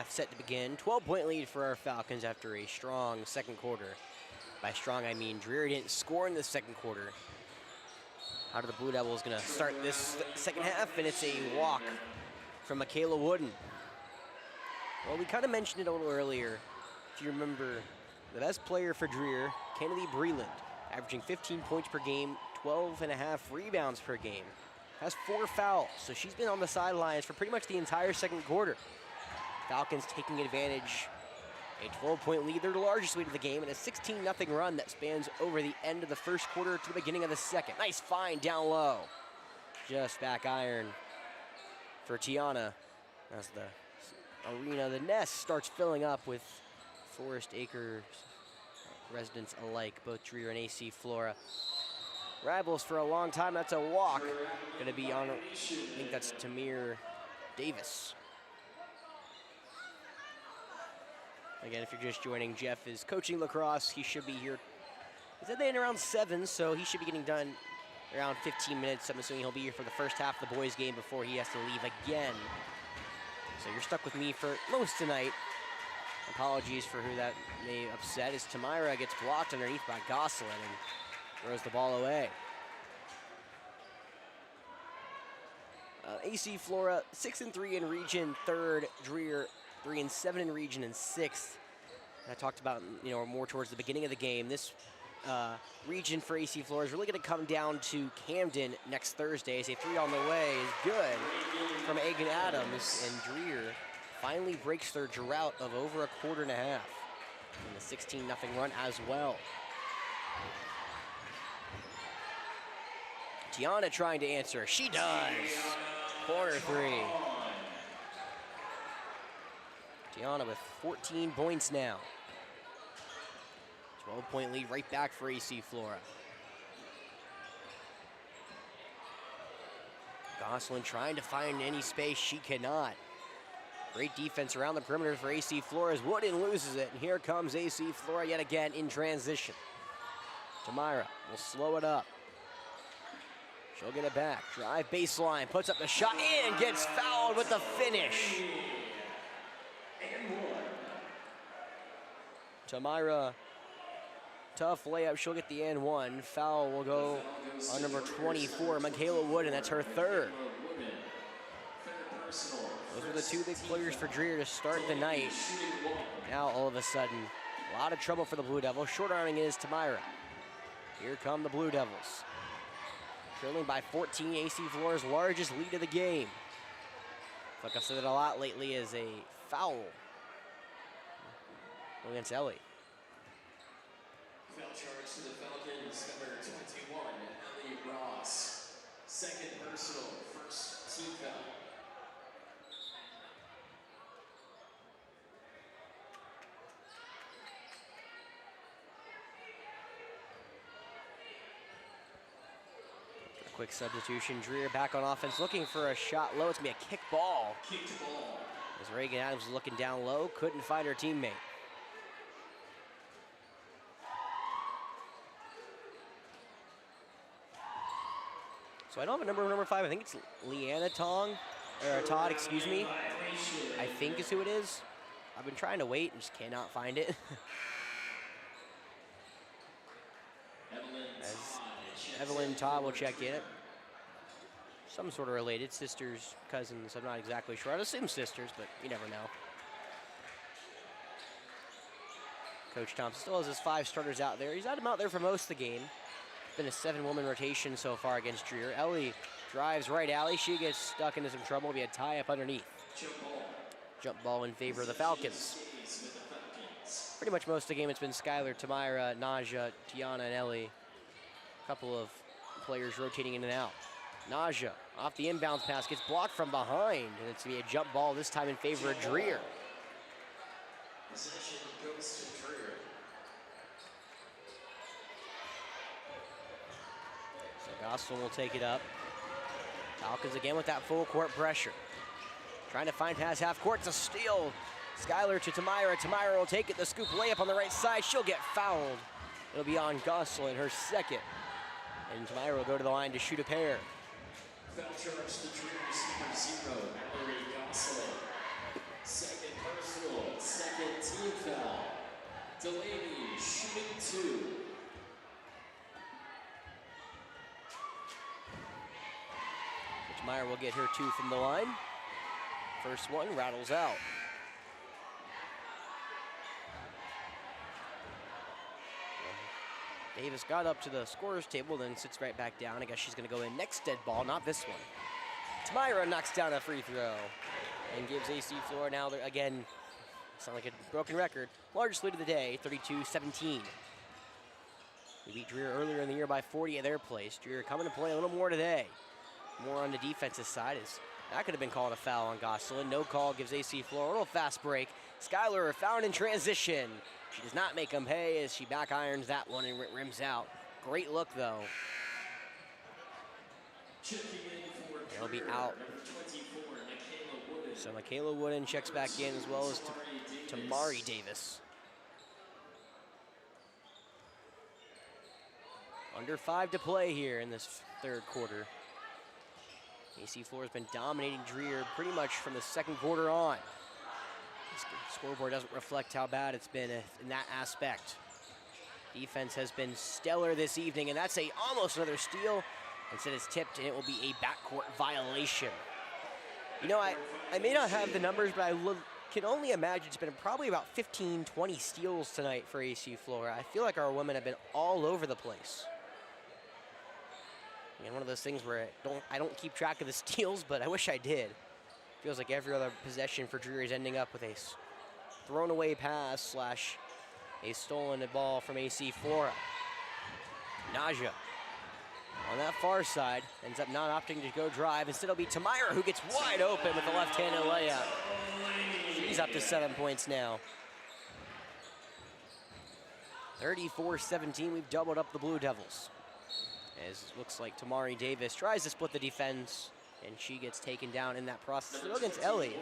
half set to begin. 12-point lead for our Falcons after a strong second quarter. By strong, I mean Dreher didn't score in the second quarter. How do the Blue Devils gonna start this second half? And it's a walk from Michaela Wooden. Well, we kind of mentioned it a little earlier. If you remember, the best player for Dreher, Kennedy Breland, averaging 15 points per game, 12.5 rebounds per game. Has 4 fouls, so she's been on the sidelines for pretty much the entire second quarter. Falcons taking advantage. A 12-point lead, their largest lead of the game, and a 16-0 run that spans over the end of the first quarter to the beginning of the second. Nice find down low. Just back iron for Tiana as the arena, the nest starts filling up with Forest Acres residents alike, both Dreher and AC Flora. Rivals for a long time. That's a walk. Going to be on, I think that's Tamir Davis. Again, if you're just joining, Jeff is coaching lacrosse. He should be here. He said they in around 7, so he should be getting done around 15 minutes. I'm assuming he'll be here for the first half of the boys' game before he has to leave again. So you're stuck with me for most tonight. Apologies for who that may upset, as Tamira gets blocked underneath by Gosselin and throws the ball away. AC Flora 6-3 in region, third. Dreher 3-7 in region, and sixth. I talked about, more towards the beginning of the game. This region for AC Flora is really going to come down to Camden next Thursday. As a 3 on the way is good from Egan Adams, and Dreher finally breaks their drought of over a quarter and a half. And the 16-0 run as well. Tiana trying to answer. She does. Corner 3. Tiana with 14 points now. 12-point lead right back for AC Flora. Gosselin trying to find any space. She cannot. Great defense around the perimeter for AC Flora as Wooden loses it. And here comes AC Flora yet again in transition. Tamira will slow it up. She'll get it back. Drive baseline. Puts up the shot and gets fouled with the finish. Tamira, tough layup. She'll get the and one. Foul will go on number 24, Michaela Wood, and that's her third. Those were the two big players for Dreher to start the night. Now, all of a sudden, a lot of trouble for the Blue Devils. Short arming is Tamira. Here come the Blue Devils. Trailing by 14, AC Flora's largest lead of the game. Like I've said it a lot lately, is a foul against Ellie. Foul charge to the Falcons, number 21, Ellie Ross. Second personal, first team foul. Quick substitution. Dreher back on offense, looking for a shot low. It's going to be a kick ball. Kicked ball. As Reagan Adams is looking down low, couldn't find her teammate. So I don't have a number 5. I think it's Leanna Todd, excuse me. I think is who it is. I've been trying to wait and just cannot find it. As Evelyn Todd will check in. Some sort of related, sisters, cousins, I'm not exactly sure. I'd assume sisters, but you never know. Coach Thompson still has his 5 starters out there. He's had them out there for most of the game. It's been a 7-woman rotation so far against Dreher. Ellie drives right alley. She gets stuck into some trouble. It'll be a tie up underneath. Jump ball in favor of the Falcons. Pretty much most of the game it's been Skylar, Tamira, Naja, Tiana, and Ellie. A couple of players rotating in and out. Naja off the inbounds pass, gets blocked from behind, and it's going to be a jump ball this time in favor of Dreher. Possession goes to Dreher. So Gosselin will take it up. Falcons again with that full court pressure. Trying to find pass half court. It's a steal. Skylar to Tamira. Tamira will take it. The scoop layup on the right side. She'll get fouled. It'll be on Gosselin, her second. And Tamira will go to the line to shoot a pair. Foul charge to Dreher, receiver 0, Mallory Gosselin. Second personal. personal second team foul. Delaney shooting 2. Meyer will get her 2 from the line. First one rattles out. Davis got up to the scorer's table, then sits right back down. I guess she's going to go in next dead ball, not this one. Tamira knocks down a free throw and gives AC Flora now, again, sound like a broken record, largest lead of the day, 32-17. We beat Dreher earlier in the year by 40 at their place. Dreher coming to play a little more today. More on the defensive side. That could have been called a foul on Gosselin. No call, gives AC Flora a little fast break. Skylar found in transition. She does not make them pay as she back irons that one and rims out. Great look though. They'll be out. So Michaela Wooden checks back in as well as Tamari Davis. Under 5 to play here in this third quarter. AC Flora has been dominating Dreher pretty much from the second quarter on. This scoreboard doesn't reflect how bad it's been in that aspect. Defense has been stellar this evening, and that's almost another steal. Instead it's tipped, and it will be a backcourt violation. You know, I may not have the numbers, but I can only imagine it's been probably about 15, 20 steals tonight for AC Flora. I feel like our women have been all over the place. And one of those things where I don't keep track of the steals, but I wish I did. Feels like every other possession for Dreher is ending up with a thrown away pass slash a stolen ball from AC Flora. Naja on that far side ends up not opting to go drive. Instead it'll be Tamira who gets wide open with the left-handed layup. She's up to 7 points now. 34-17, we've doubled up the Blue Devils. As it looks like Tamari Davis tries to split the defense, and she gets taken down in that process. Still against Ellie,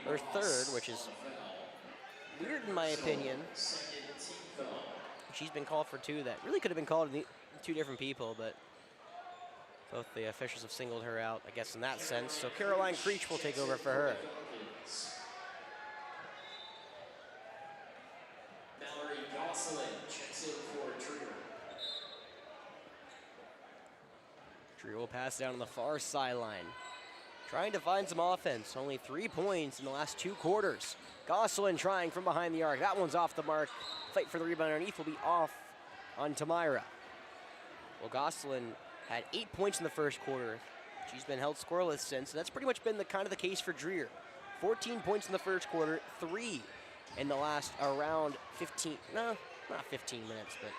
her third, which is weird in my opinion. She's been called for 2 that really could have been called to 2 different people, but both the officials have singled her out, I guess, in that sense. So Caroline Creech will take over for her. Mallory Gosselin checks in for Dreher. Dreher will pass down on the far sideline. Trying to find some offense. Only 3 points in the last 2 quarters. Gosselin trying from behind the arc. That one's off the mark. Fight for the rebound underneath will be off on Tamira. Well, Gosselin had 8 points in the first quarter. She's been held scoreless since, and that's pretty much been kind of the case for Dreher. 14 points in the first quarter, 3 in the last around 15, no, not 15 minutes, but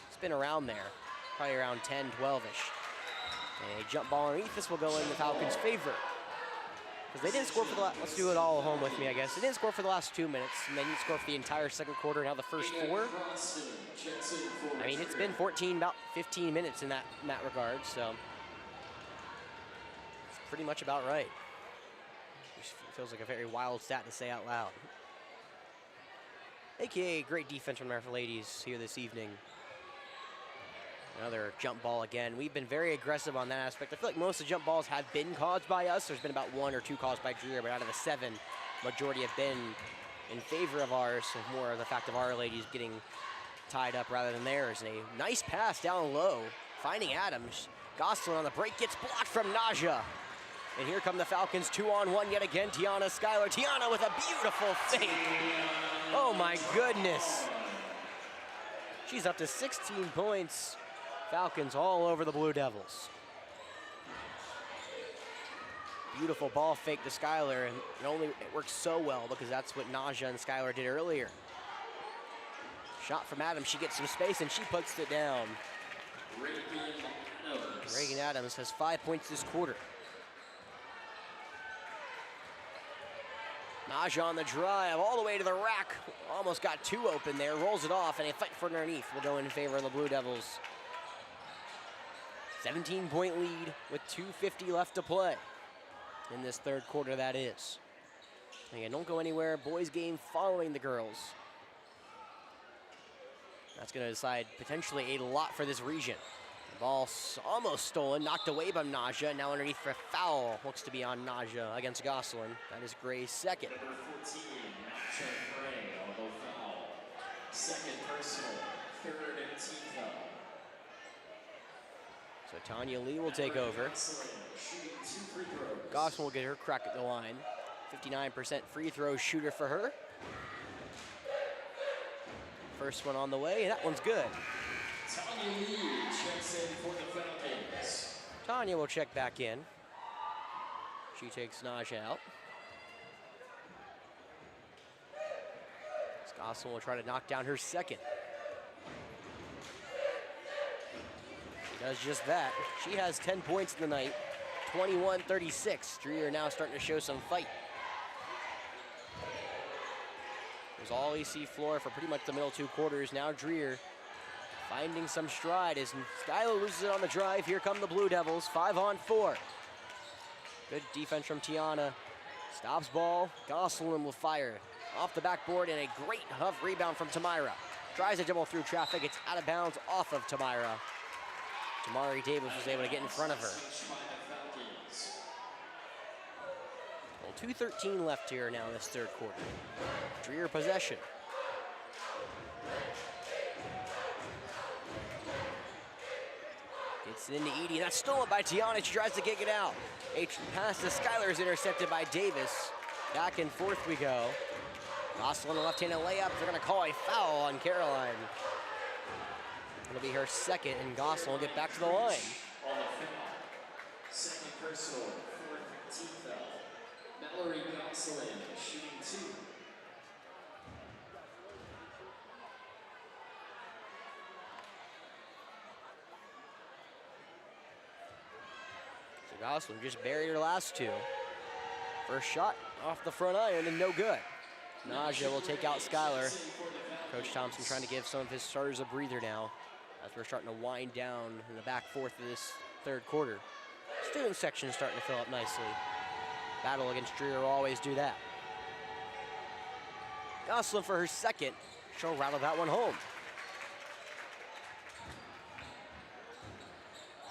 it's been around there. Probably around 10, 12-ish. A jump ball underneath this will go in the Falcons' favor. Because they didn't score for the last, let's do it all home with me, I guess. They didn't score for the last 2 minutes, and they didn't score for the entire second quarter, now the first 4. I mean, it's been 14, about 15 minutes in that regard, so it's pretty much about right. Which feels like a very wild stat to say out loud. AKA great defense from our ladies here this evening. Another jump ball again. We've been very aggressive on that aspect. I feel like most of the jump balls have been caused by us. There's been about 1 or 2 caused by Dreher, but out of the 7, majority have been in favor of ours. So more of the fact of our ladies getting tied up rather than theirs. And a nice pass down low, finding Adams. Gosselin on the break gets blocked from Naja. And here come the Falcons 2-on-1 yet again. Tiana Skylar. Tiana with a beautiful fake. Oh my goodness. She's up to 16 points. Falcons all over the Blue Devils. Beautiful ball fake to Skylar, and it works so well because that's what Naja and Skylar did earlier. Shot from Adams, she gets some space and she puts it down. Reagan Adams has 5 points this quarter. Naja on the drive, all the way to the rack. Almost got 2 open there, rolls it off, and a fight for it underneath will go in favor of the Blue Devils. 17-point lead with 2:50 left to play in this third quarter, that is. Again, don't go anywhere. Boys game following the girls. That's going to decide potentially a lot for this region. Ball almost stolen, knocked away by Naja. Now underneath for foul. Looks to be on Naja against Gosselin. That is Gray's second. Number 14, Naja Gray on the foul. Second personal, third and team foul. So Tanya Lee will take over. Gosselin will get her crack at the line. 59% free throw shooter for her. First one on the way, and that one's good. Tanya Lee checks in for the Falcons. Tanya will check back in. She takes Naja out. Gosselin will try to knock down her second. She does just that. She has 10 points in the night, 21-36. Dreher now starting to show some fight. It was all AC Flora for pretty much the middle two quarters. Now Dreher finding some stride as Skylar loses it on the drive. Here come the Blue Devils, 5-on-4. Good defense from Tiana. Stops ball, Gosselin will fire. Off the backboard and a great huff rebound from Tamira. Tries to dribble through traffic, it's out of bounds off of Tamira. Tamari Davis was able to get in front of her. Well, 2:13 left here now in this third quarter. Dreher possession. Gets it into Edie, that's stolen by Tiana. She tries to kick it out. A pass to Skylar is intercepted by Davis. Back and forth we go. Gosselin, a left-handed layup. They're going to call a foul on Caroline. It'll be her second, and Gosselin will get back to the line. On the foul. Second personal, fourth team foul. Mallory Gosselin shooting 2. So Gosselin just buried her last two. First shot off the front iron and no good. Naja will take out Skylar. Coach Thompson trying to give some of his starters a breather now as we're starting to wind down in the back fourth of this third quarter. Student section is starting to fill up nicely. Battle against Dreher will always do that. Gosselin for her second. She'll rattle that one home.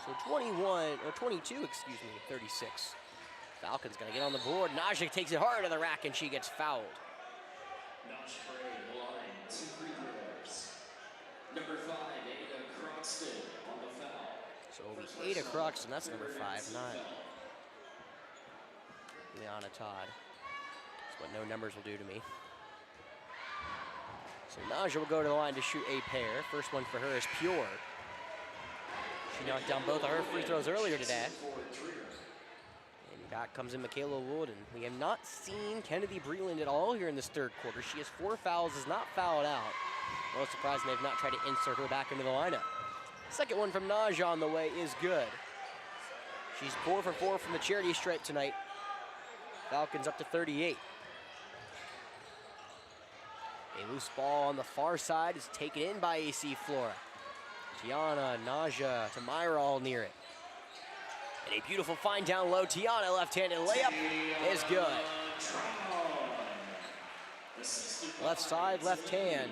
So 22, 36. Falcons gonna get on the board. Naja takes it hard to the rack and she gets fouled. Naja Gray line, 2 free throws. Number 5, Ada Croxton on the foul. So it'll be Ada Croxton, that's number 5, not Liana Todd. That's what no numbers will do to me. So Naja will go to the line to shoot a pair. First one for her is pure. She knocked down both of her free throws earlier today. And back comes in Michaela Wood, and we have not seen Kennedy Breland at all here in this third quarter. She has 4 fouls, is not fouled out. No surprising they've not tried to insert her back into the lineup. Second one from Naja on the way is good. She's 4 for 4 from the charity stripe tonight. Falcons up to 38. A loose ball on the far side is taken in by AC Flora. Tiana, Naja, Tamira all near it. And a beautiful find down low. Tiana left-handed layup is good. Left side, left hand.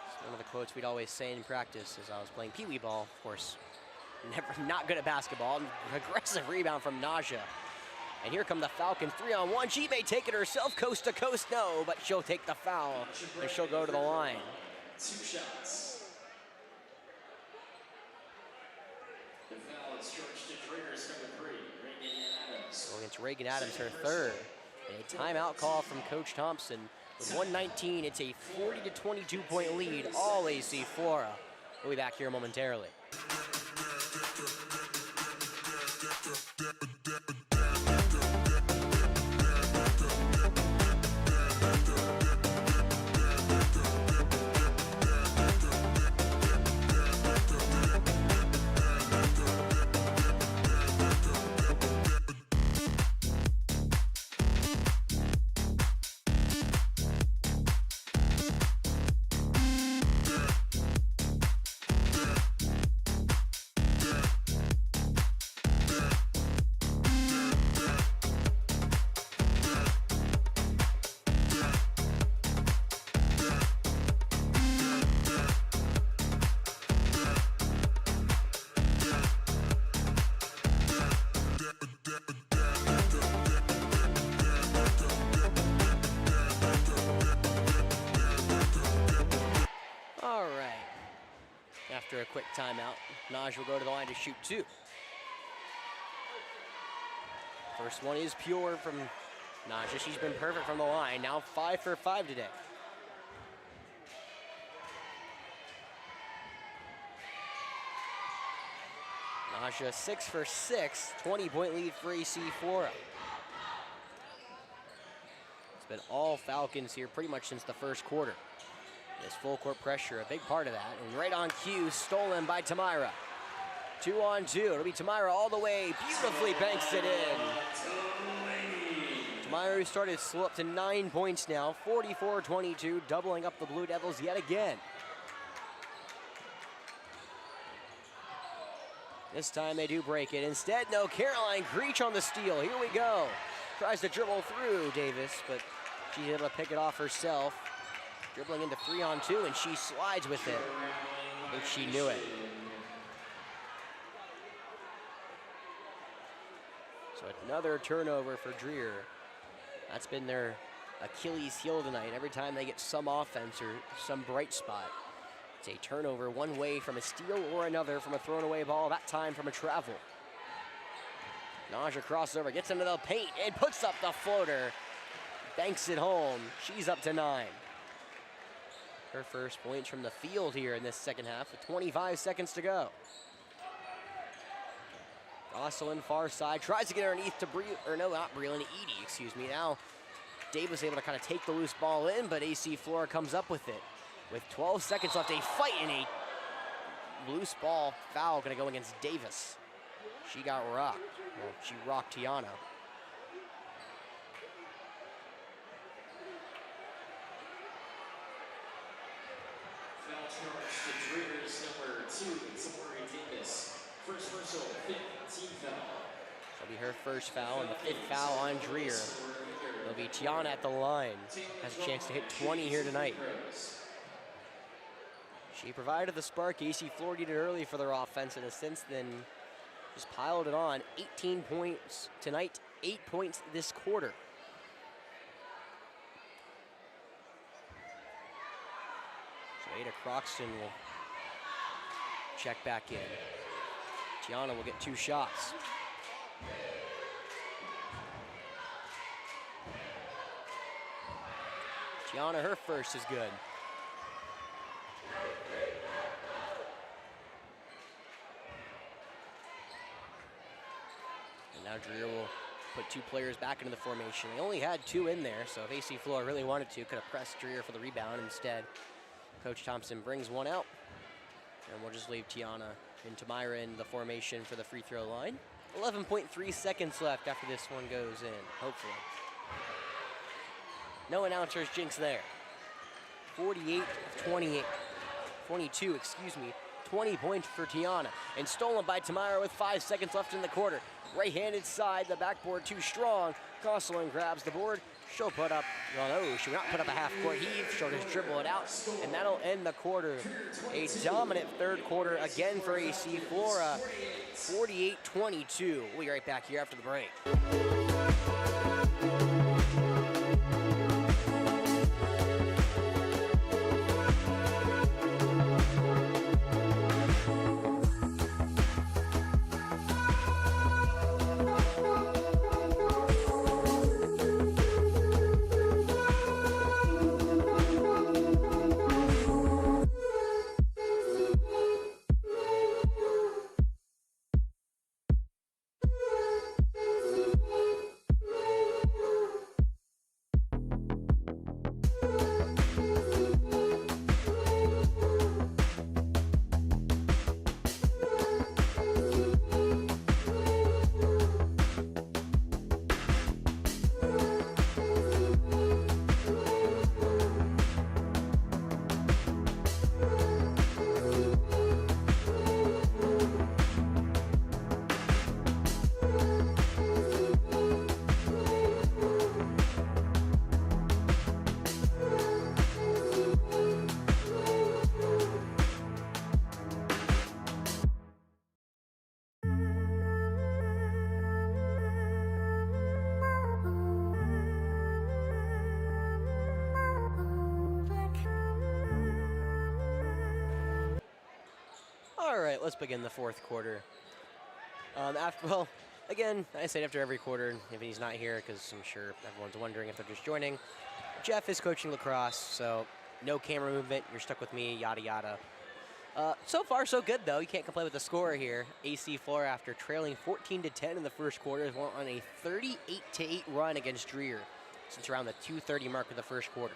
It's one of the quotes we'd always say in practice as I was playing pee-wee ball, of course. Not good at basketball. Aggressive rebound from Naja. And here come the Falcons, 3-on-1. She may take it herself, coast to coast, no, but she'll take the foul, and she'll go to the line. 2 shots. The foul is charged to Dreher's number 3, Reagan Adams. So against Reagan Adams, her third. And a timeout call from Coach Thompson. With 1:19, it's a 40-22 point lead, all AC Flora. We'll be back here momentarily. after a quick timeout. Naj will go to the line to shoot 2. First one is pure from Naja. She's been perfect from the line. Now 5 for 5 today. Naja 6 for 6, 20-point lead for AC Flora. It's been all Falcons here pretty much since the first quarter. This full court pressure, a big part of that. And right on cue, stolen by Tamira. 2-on-2, it'll be Tamira all the way, beautifully banks it in. Tamira, who started slow, up to 9 points now, 44-22, doubling up the Blue Devils yet again. This time they do break it. Instead, no, Caroline Creech on the steal. Here we go. Tries to dribble through Davis, but she's able to pick it off herself. Dribbling into 3-on-2, and she slides with it. I think she knew it. So another turnover for Dreher. That's been their Achilles heel tonight. Every time they get some offense or some bright spot, it's a turnover one way from a steal or another from a thrown away ball, that time from a travel. Naja crossover, gets into the paint and puts up the floater. Banks it home. She's up to 9. Her first points from the field here in this second half with 25 seconds to go. Gosselin far side, tries to get underneath to not Breland, Edie, excuse me. Now Davis able to kind of take the loose ball in, but AC Flora comes up with it. With 12 seconds left, a fight and a loose ball foul gonna go against Davis. She got rocked. Well, she rocked Tiana. Foul charge to Dreher's number 2, Tori Davis. First whistle, 5th team foul. That'll be her first foul and the 5th foul on Dreher. It'll be Tiana at the line. Has a chance to hit 20 here tonight. She provided the spark AC Flora needed early for their offense, and has since then just piled it on. 18 points tonight, 8 points this quarter. So Ada Croxton will check back in. Tiana will get 2 shots. Tiana, her first is good. And now Dreher will put 2 players back into the formation. They only had 2 in there, so if AC Flora really wanted to, could have pressed Dreher for the rebound. Instead, Coach Thompson brings one out. And we'll just leave Tiana and Tamira in the formation for the free throw line. 11.3 seconds left after this one goes in, hopefully. No announcer's jinx there. 22, excuse me. 20 points for Tiana. And stolen by Tamira with 5 seconds left in the quarter. Right-handed side, the backboard too strong. Gosselin grabs the board. She'll put up, well, no, she will not put up a half-court heave. She'll just dribble it out, and that'll end the quarter. A dominant third quarter again for AC Flora, 48-22. We'll be right back here after the break. All right, let's begin the fourth quarter. Well, again, I say it after every quarter if he's not here, because I'm sure everyone's wondering if they're just joining. Jeff is coaching lacrosse, so no camera movement. You're stuck with me, yada yada. So far, so good though. You can't complain with the score here. AC Flora, after trailing 14-10 in the first quarter, is on a 38-8 run against Dreher since around the 2:30 mark of the first quarter.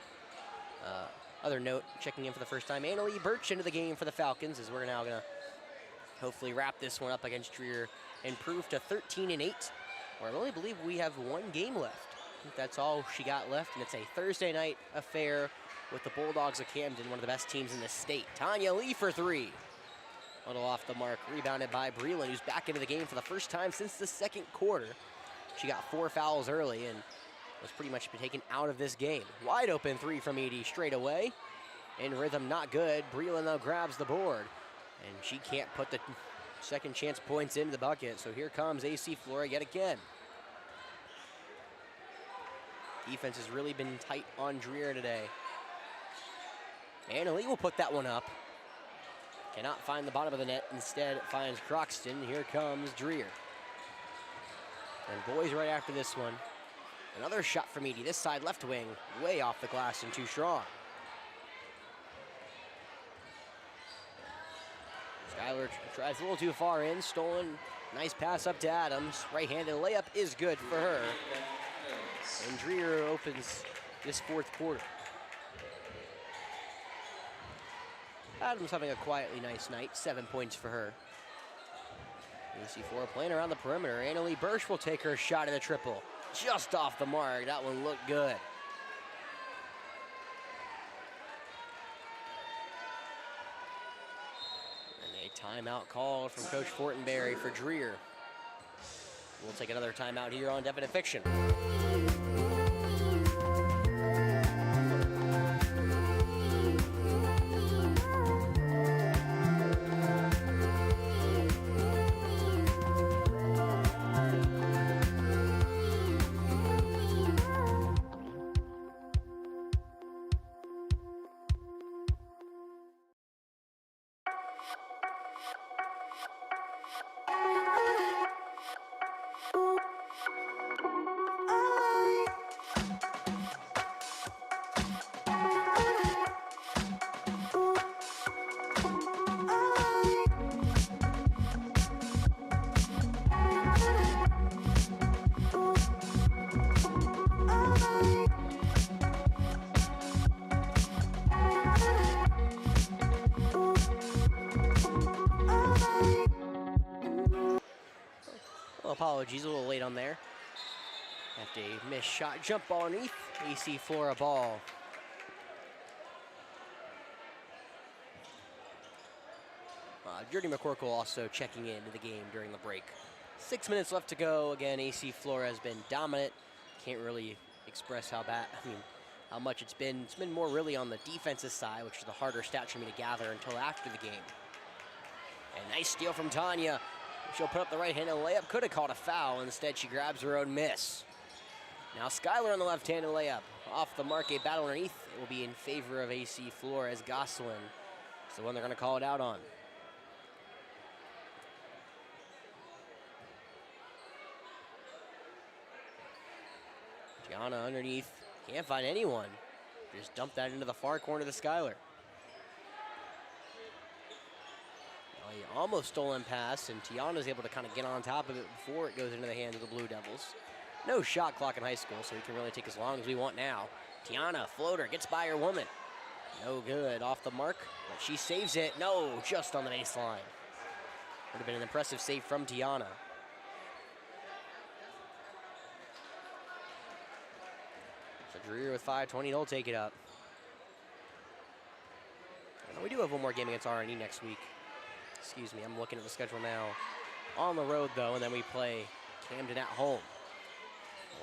Other note, checking in for the first time, Annalie Birch into the game for the Falcons, as we're now gonna hopefully wrap this one up against Dreher, improve to 13-8, where I only believe we have one game left. I think that's all she got left, and it's a Thursday night affair with the Bulldogs of Camden, one of the best teams in the state. Tanya Lee for three. A little off the mark, rebounded by Breland, who's back into the game for the first time since the second quarter. She got 4 fouls early and was pretty much taken out of this game. Wide open three from Edie straight away. In rhythm, not good. Breland though grabs the board, and she can't put the second chance points into the bucket, so here comes AC Flora yet again. Defense has really been tight on Dreher today. Annalie will put that one up. Cannot find the bottom of the net. Instead, it finds Croxton. Here comes Dreher. And boys right after this one. Another shot from Edie. This side left wing, way off the glass and too strong. Skylar tries a little too far in. Stolen. Nice pass up to Adams. Right-handed layup is good for her. And Dreher opens this fourth quarter. Adams having a quietly nice night. 7 points for her. AC4 playing around the perimeter. Annalie Birch will take her shot at the triple. Just off the mark. That one looked good. And a timeout called from Coach Fortenberry for Dreher. We'll take another timeout here on Definite Fiction. Apologies, a little late on there. After a missed shot, jump ball underneath. AC Flora ball. Jordy McCorkle also checking into the game during the break. 6 minutes left to go. Again, AC Flora has been dominant. Can't really express how much it's been. It's been more really on the defensive side, which is the harder stat for me to gather until after the game. And nice steal from Tanya. She'll put up the right-handed layup. Could have called a foul. Instead, she grabs her own miss. Now Skylar on the left-handed layup. Off the mark, a battle underneath. It will be in favor of AC Flora as Gosselin is the one they're going to call it out on. Gianna underneath. Can't find anyone. Just dump that into the far corner to Skylar. Almost stolen pass, and Tiana's able to kind of get on top of it before it goes into the hands of the Blue Devils. No shot clock in high school, so we can really take as long as we want now. Tiana, floater, gets by her woman. No good, off the mark, but she saves it. No, just on the baseline. Would have been an impressive save from Tiana. So Dreher with 5:20, they'll take it up. And we do have one more game against RNE next week. Excuse me, I'm looking at the schedule now. On the road, though, and then we play Camden at home.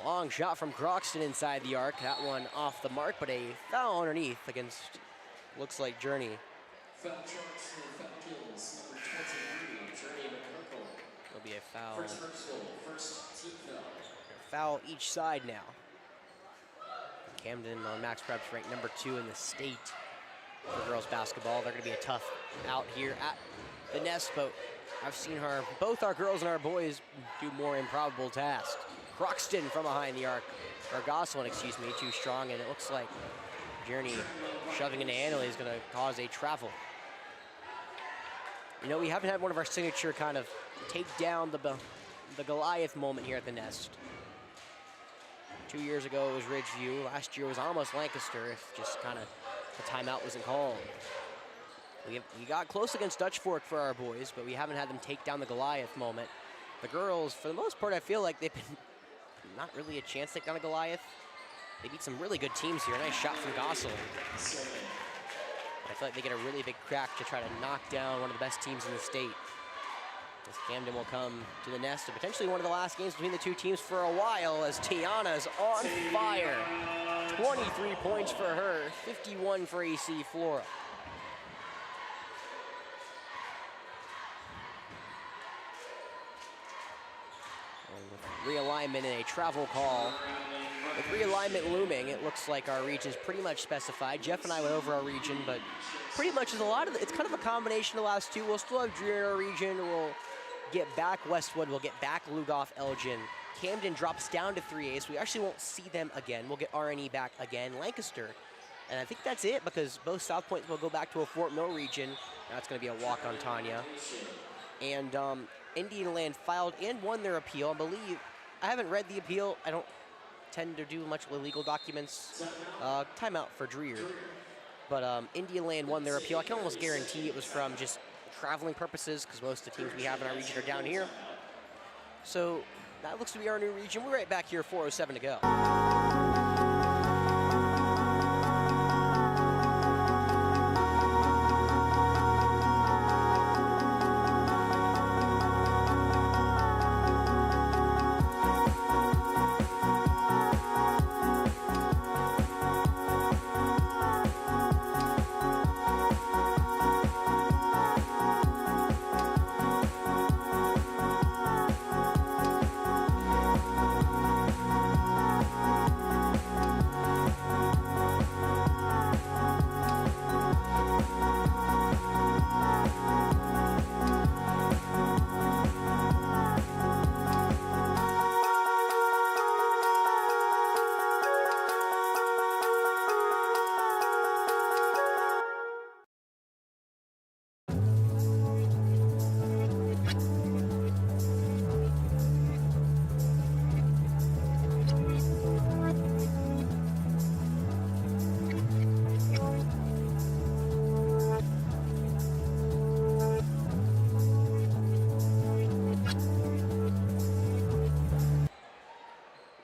Long shot from Croxton inside the arc. That one off the mark, but a foul underneath against, looks like Journey. Foul charge for foul kills, number 23, Journey McCurkle. There'll be a foul. First team foul. Foul each side now. Camden on Max Preps ranked number 2 in the state for girls basketball. They're going to be a tough out here at the nest, but I've seen both our girls and our boys do more improbable tasks. Croxton from behind the arc, or Gosselin, excuse me, too strong, and it looks like Journey shoving into Annalie is going to cause a travel. You know, we haven't had one of our signature kind of take down the Goliath moment here at the nest. 2 years ago it was Ridgeview. Last year was almost Lancaster, if just kind of the timeout wasn't called. We got close against Dutch Fork for our boys, but we haven't had them take down the Goliath moment. The girls, for the most part, I feel like they've been not really a chance to take down the Goliath. They beat some really good teams here. Nice shot from Gosselin. I feel like they get a really big crack to try to knock down one of the best teams in the state. As Camden will come to the nest, and potentially one of the last games between the two teams for a while, as Tiana's on fire. 23 points for her, 51 for AC Flora. Realignment and a travel call. With realignment looming, it looks like our region is pretty much specified. Jeff and I went over our region, but pretty much is it's kind of a combination of the last two. We'll still have Dreher in our region. We'll get back Westwood. We'll get back Lugoff, Elgin. Camden drops down to 3A, so we actually won't see them again. We'll get RNE back again, Lancaster. And I think that's it, because both South Points will go back to a Fort Mill region. Now it's going to be a walk on Tanya. And Indian Land filed and won their appeal. I believe, I haven't read the appeal. I don't tend to do much with legal documents. Timeout for Dreher. But Indian Land won their appeal. I can almost guarantee it was from just traveling purposes, because most of the teams we have in our region are down here. So that looks to be our new region. We're right back here, 4:07 to go.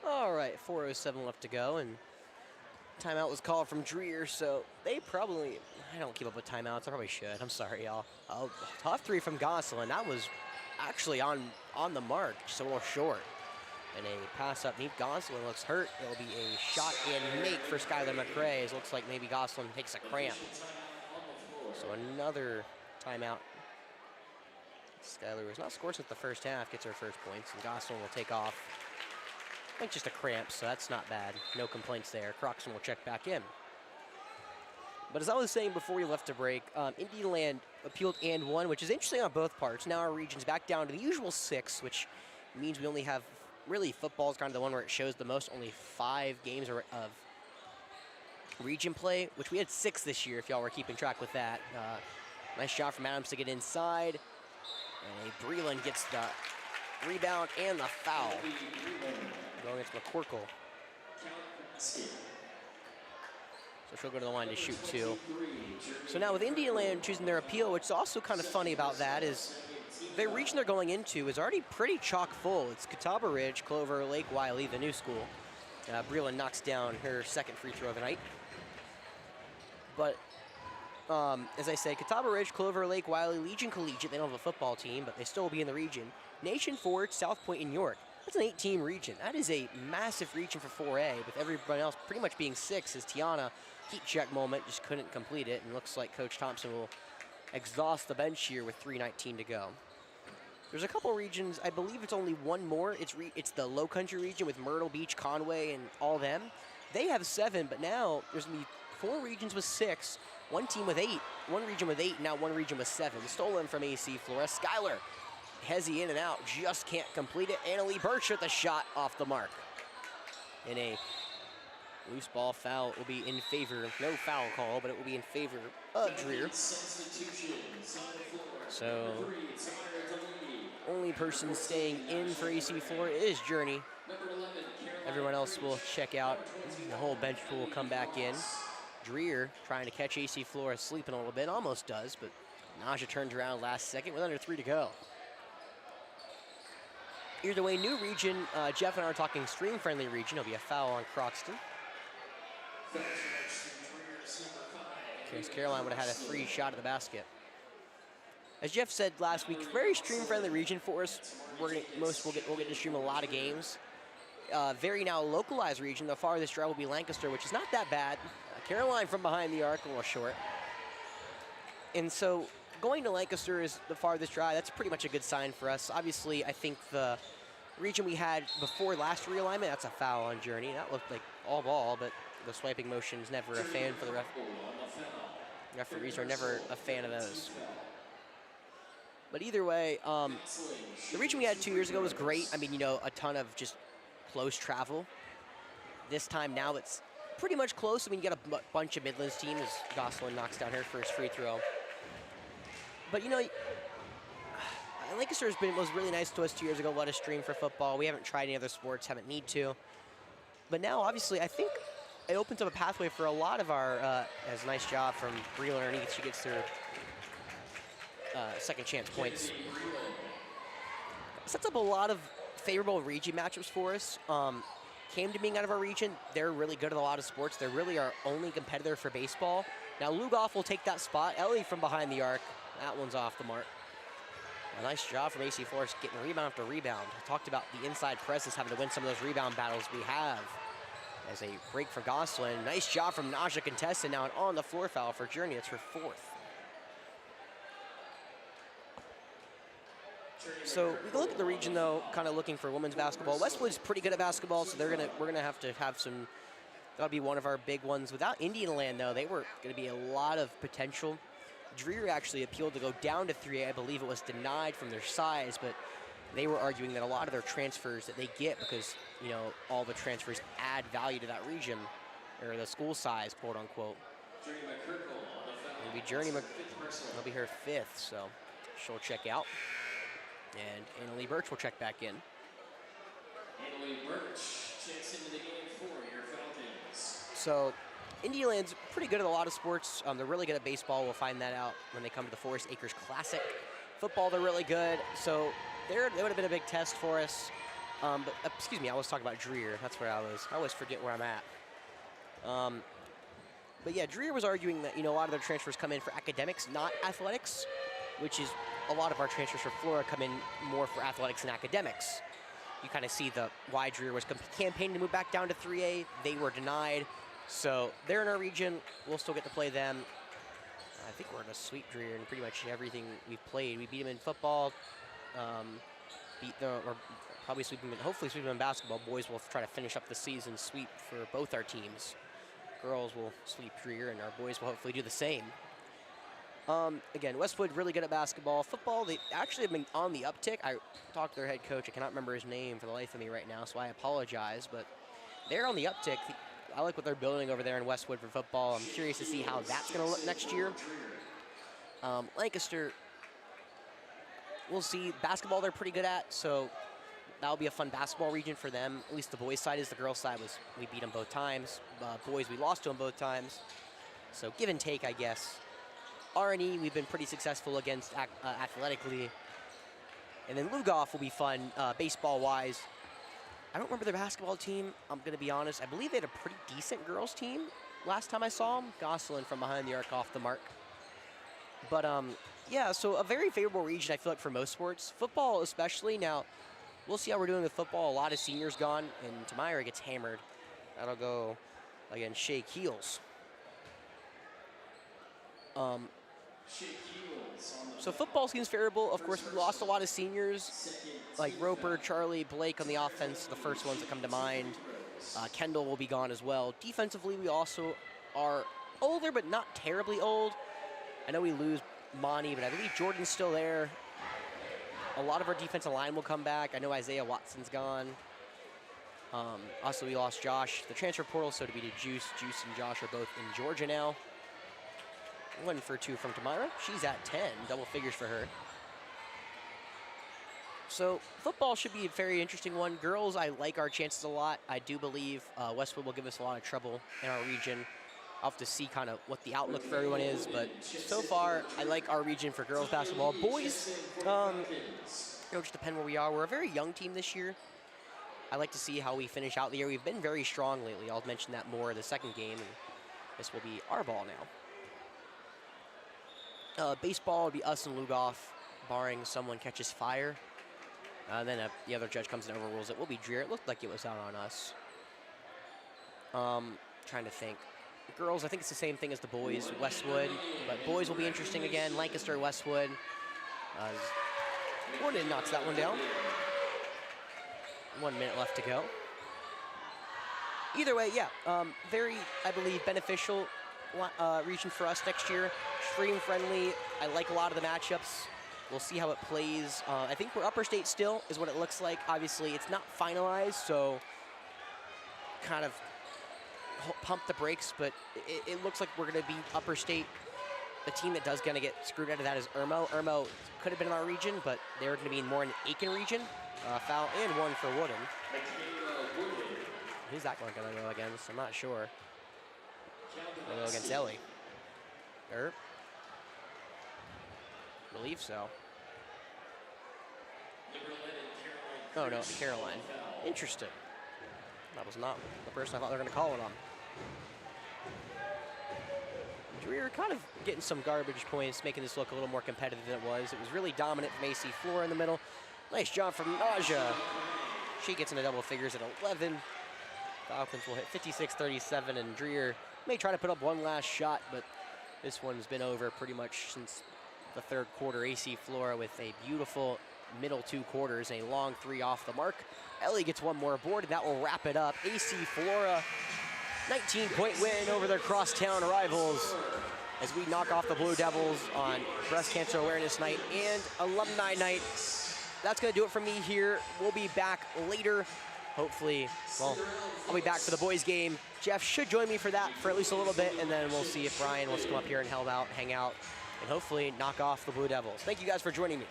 All right, 4:07 left to go, and timeout was called from Dreher, so they probably, I don't keep up with timeouts, I probably should, I'm sorry, y'all. Tough three from Gosselin, that was actually on the mark, just a little short. And a pass up neat, Gosselin looks hurt. It'll be a shot and make for Skylar McRae. It looks like maybe Gosselin takes a cramp. So another timeout. Skylar was not scored since the first half, gets her first points, and Gosselin will take off. I think just a cramp, so that's not bad. No complaints there. Croxton will check back in. But as I was saying before we left to break, Indian Land appealed and won, which is interesting on both parts. Now our region's back down to the usual 6, which means we only have, really, football is kind of the one where it shows the most, only 5 games of region play, which we had 6 this year, if y'all were keeping track with that. Nice shot from Adams to get inside. And Breland gets the rebound and the foul. Going against McCorkle. So she'll go to the line to shoot 2. So now with Indian Land choosing their appeal, what's also kind of funny about that is the region they're going into is already pretty chock full. It's Catawba Ridge, Clover, Lake Wiley, the new school. Breland knocks down her second free throw of the night. But as I say, Catawba Ridge, Clover, Lake Wiley, Legion Collegiate, they don't have a football team, but they still will be in the region. Nation Ford, South Point, and York. That's an 8-team region. That is a massive region for 4A, with everybody else pretty much being 6, as Tiana, heat check moment, just couldn't complete it, and looks like Coach Thompson will exhaust the bench here with 3:19 to go. There's a couple regions, I believe it's only one more. It's the Low Country region with Myrtle Beach, Conway, and all them. They have 7, but now there's going to be 4 regions with 6, one team with 8, one region with 8, now one region with 7. Stolen from AC Flora. Skylar, Hezzy in and out, just can't complete it. Annalie Birch with the shot off the mark. And a loose ball foul will be in favor, no foul call, but it will be in favor of Dreher. So, only person staying in for AC Flora is Journey. Everyone else will check out. The whole bench will come back in. Dreher trying to catch AC Flora sleeping a little bit, almost does, but Naja turns around last second with under 3 to go. Either way, new region. Jeff and I are talking stream-friendly region. It'll be a foul on Croxton. Because Caroline would have had a free shot at the basket. As Jeff said last week, very stream-friendly region for us. We'll get to stream a lot of games. Very now localized region. The farthest drive will be Lancaster, which is not that bad. Caroline from behind the arc, a little short. And so going to Lancaster is the farthest drive. That's pretty much a good sign for us. Obviously, I think the region we had before last realignment, that's a foul on Journey. That looked like all ball, but the swiping motion is never a fan for the referees are never a fan of those. But either way, the region we had 2 years ago was great. I mean, you know, a ton of just close travel. This time now it's pretty much close. I mean, you got a bunch of Midlands teams as Gosselin knocks down her first free throw. But, you know, Lancaster was really nice to us 2 years ago, let us stream for football. We haven't tried any other sports, haven't need to. But now, obviously, I think it opens up a pathway for a lot of our, as a nice job from Breland underneath. She gets her second chance points. Sets up a lot of favorable region matchups for us. Came to being out of our region, they're really good at a lot of sports. They're really our only competitor for baseball. Now Lugoff will take that spot. Ellie from behind the arc. That one's off the mark. A nice job from AC Force getting rebound after rebound. I talked about the inside presses having to win some of those rebound battles we have. As a break for Gosselin. Nice job from Naja contested. Now an on the floor foul for Journey. It's her 4th. So we look at the region though, kind of looking for women's basketball. Westwood's pretty good at basketball, so we're gonna have to have some. That'll be one of our big ones. Without Indianland though, they were gonna be a lot of potential. Dreher actually appealed to go down to 3A. I believe it was denied from their size, but they were arguing that a lot of their transfers that they get, because you know all the transfers add value to that region or the school size, quote unquote. It'll be Journey. It'll be her 5th, so she'll check out. And Annalie Birch will check back in. Annalie Birch checks into the game for your Falcons. So, Indialand's pretty good at a lot of sports. They're really good at baseball. We'll find that out when they come to the Forest Acres Classic. Football, they're really good. So, they would have been a big test for us. But excuse me, I was talking about Dreher. That's where I was. I always forget where I'm at. But yeah, Dreher was arguing that, you know, a lot of their transfers come in for academics, not athletics, which is a lot of our transfers for Flora come in more for athletics and academics. You kind of see why Dreher was campaigning to move back down to 3A. They were denied. So they're in our region. We'll still get to play them. I think we're going to sweep Dreher in pretty much everything we've played. We beat them in football, beat them, or probably sweep them, hopefully sweep them in basketball. Boys will try to finish up the season sweep for both our teams. Girls will sweep Dreher, and our boys will hopefully do the same. Again, Westwood really good at basketball. Football, they actually have been on the uptick. I talked to their head coach. I cannot remember his name for the life of me right now, so I apologize. But they're on the uptick. I like what they're building over there in Westwood for football. I'm curious to see how that's going to look next year. Lancaster, we'll see. Basketball they're pretty good at, so that'll be a fun basketball region for them. At least the boys' side is. The girls' side we beat them both times. Boys, we lost to them both times. So give and take, I guess. R&E, we've been pretty successful against athletically. And then Lugoff will be fun, baseball-wise. I don't remember their basketball team, I'm going to be honest. I believe they had a pretty decent girls team last time I saw them. Gosselin from behind the arc off the mark. But, yeah, so a very favorable region, I feel like, for most sports. Football especially. Now, we'll see how we're doing with football. A lot of seniors gone, and Tamira gets hammered. That'll go against Shea Keels. So football seems favorable. Of course, we lost a lot of seniors, like Roper, Charlie, Blake on the offense, the first ones that come to mind. Kendall will be gone as well. Defensively, we also are older, but not terribly old. I know we lose Monty, but I believe Jordan's still there. A lot of our defensive line will come back. I know Isaiah Watson's gone. Also, we lost Josh. The transfer portal, so to be to Juice. Juice and Josh are both in Georgia now. 1 for 2 from Tamara. She's at 10, double figures for her. So football should be a very interesting one. Girls, I like our chances a lot. I do believe Westwood will give us a lot of trouble in our region. I'll have to see kind of what the outlook for everyone is, but so far, I like our region for girls basketball. Boys, just depend where we are. We're a very young team this year. I like to see how we finish out the year. We've been very strong lately. I'll mention that more in the second game, and this will be our ball now. Baseball would be us and Lugoff, barring someone catches fire. Then the other judge comes and overrules it. We'll be Dreher. It looked like it was out on us. Trying to think. Girls, I think it's the same thing as the boys, Westwood. But boys will be interesting again. Lancaster, Westwood. Gordon knocks that one down. 1 minute left to go. Either way, yeah, very, I believe, beneficial region for us next year. Extreme friendly. I like a lot of the matchups. We'll see how it plays. I think we're upper state still, is what it looks like. Obviously, it's not finalized, so kind of pump the brakes, but it looks like we're going to be upper state. The team that does going to get screwed out of that is Irmo. Irmo could have been in our region, but they're going to be more in the Aiken region. Foul and 1 for Wooden. Who's that one going to go against? I'm not sure. Going to go against Ellie. I believe so. Oh, no, Caroline. Interesting. That was not the person I thought they were going to call it on. Dreher kind of getting some garbage points, making this look a little more competitive than it was. It was really dominant from AC Flora in the middle. Nice job from Naja. She gets into double figures at 11. Falcons will hit 56-37, and Dreher may try to put up one last shot, but this one's been over pretty much since the third quarter. AC Flora with a beautiful middle 2 quarters, a long 3 off the mark. Ellie gets one more board, and that will wrap it up. AC Flora, 19-point win over their crosstown rivals as we knock off the Blue Devils on Breast Cancer Awareness Night and Alumni Night. That's going to do it for me here. We'll be back later. Hopefully, well, I'll be back for the boys' game. Jeff should join me for that for at least a little bit, and then we'll see if Brian wants to come up here and hang out, and hopefully knock off the Blue Devils. Thank you guys for joining me.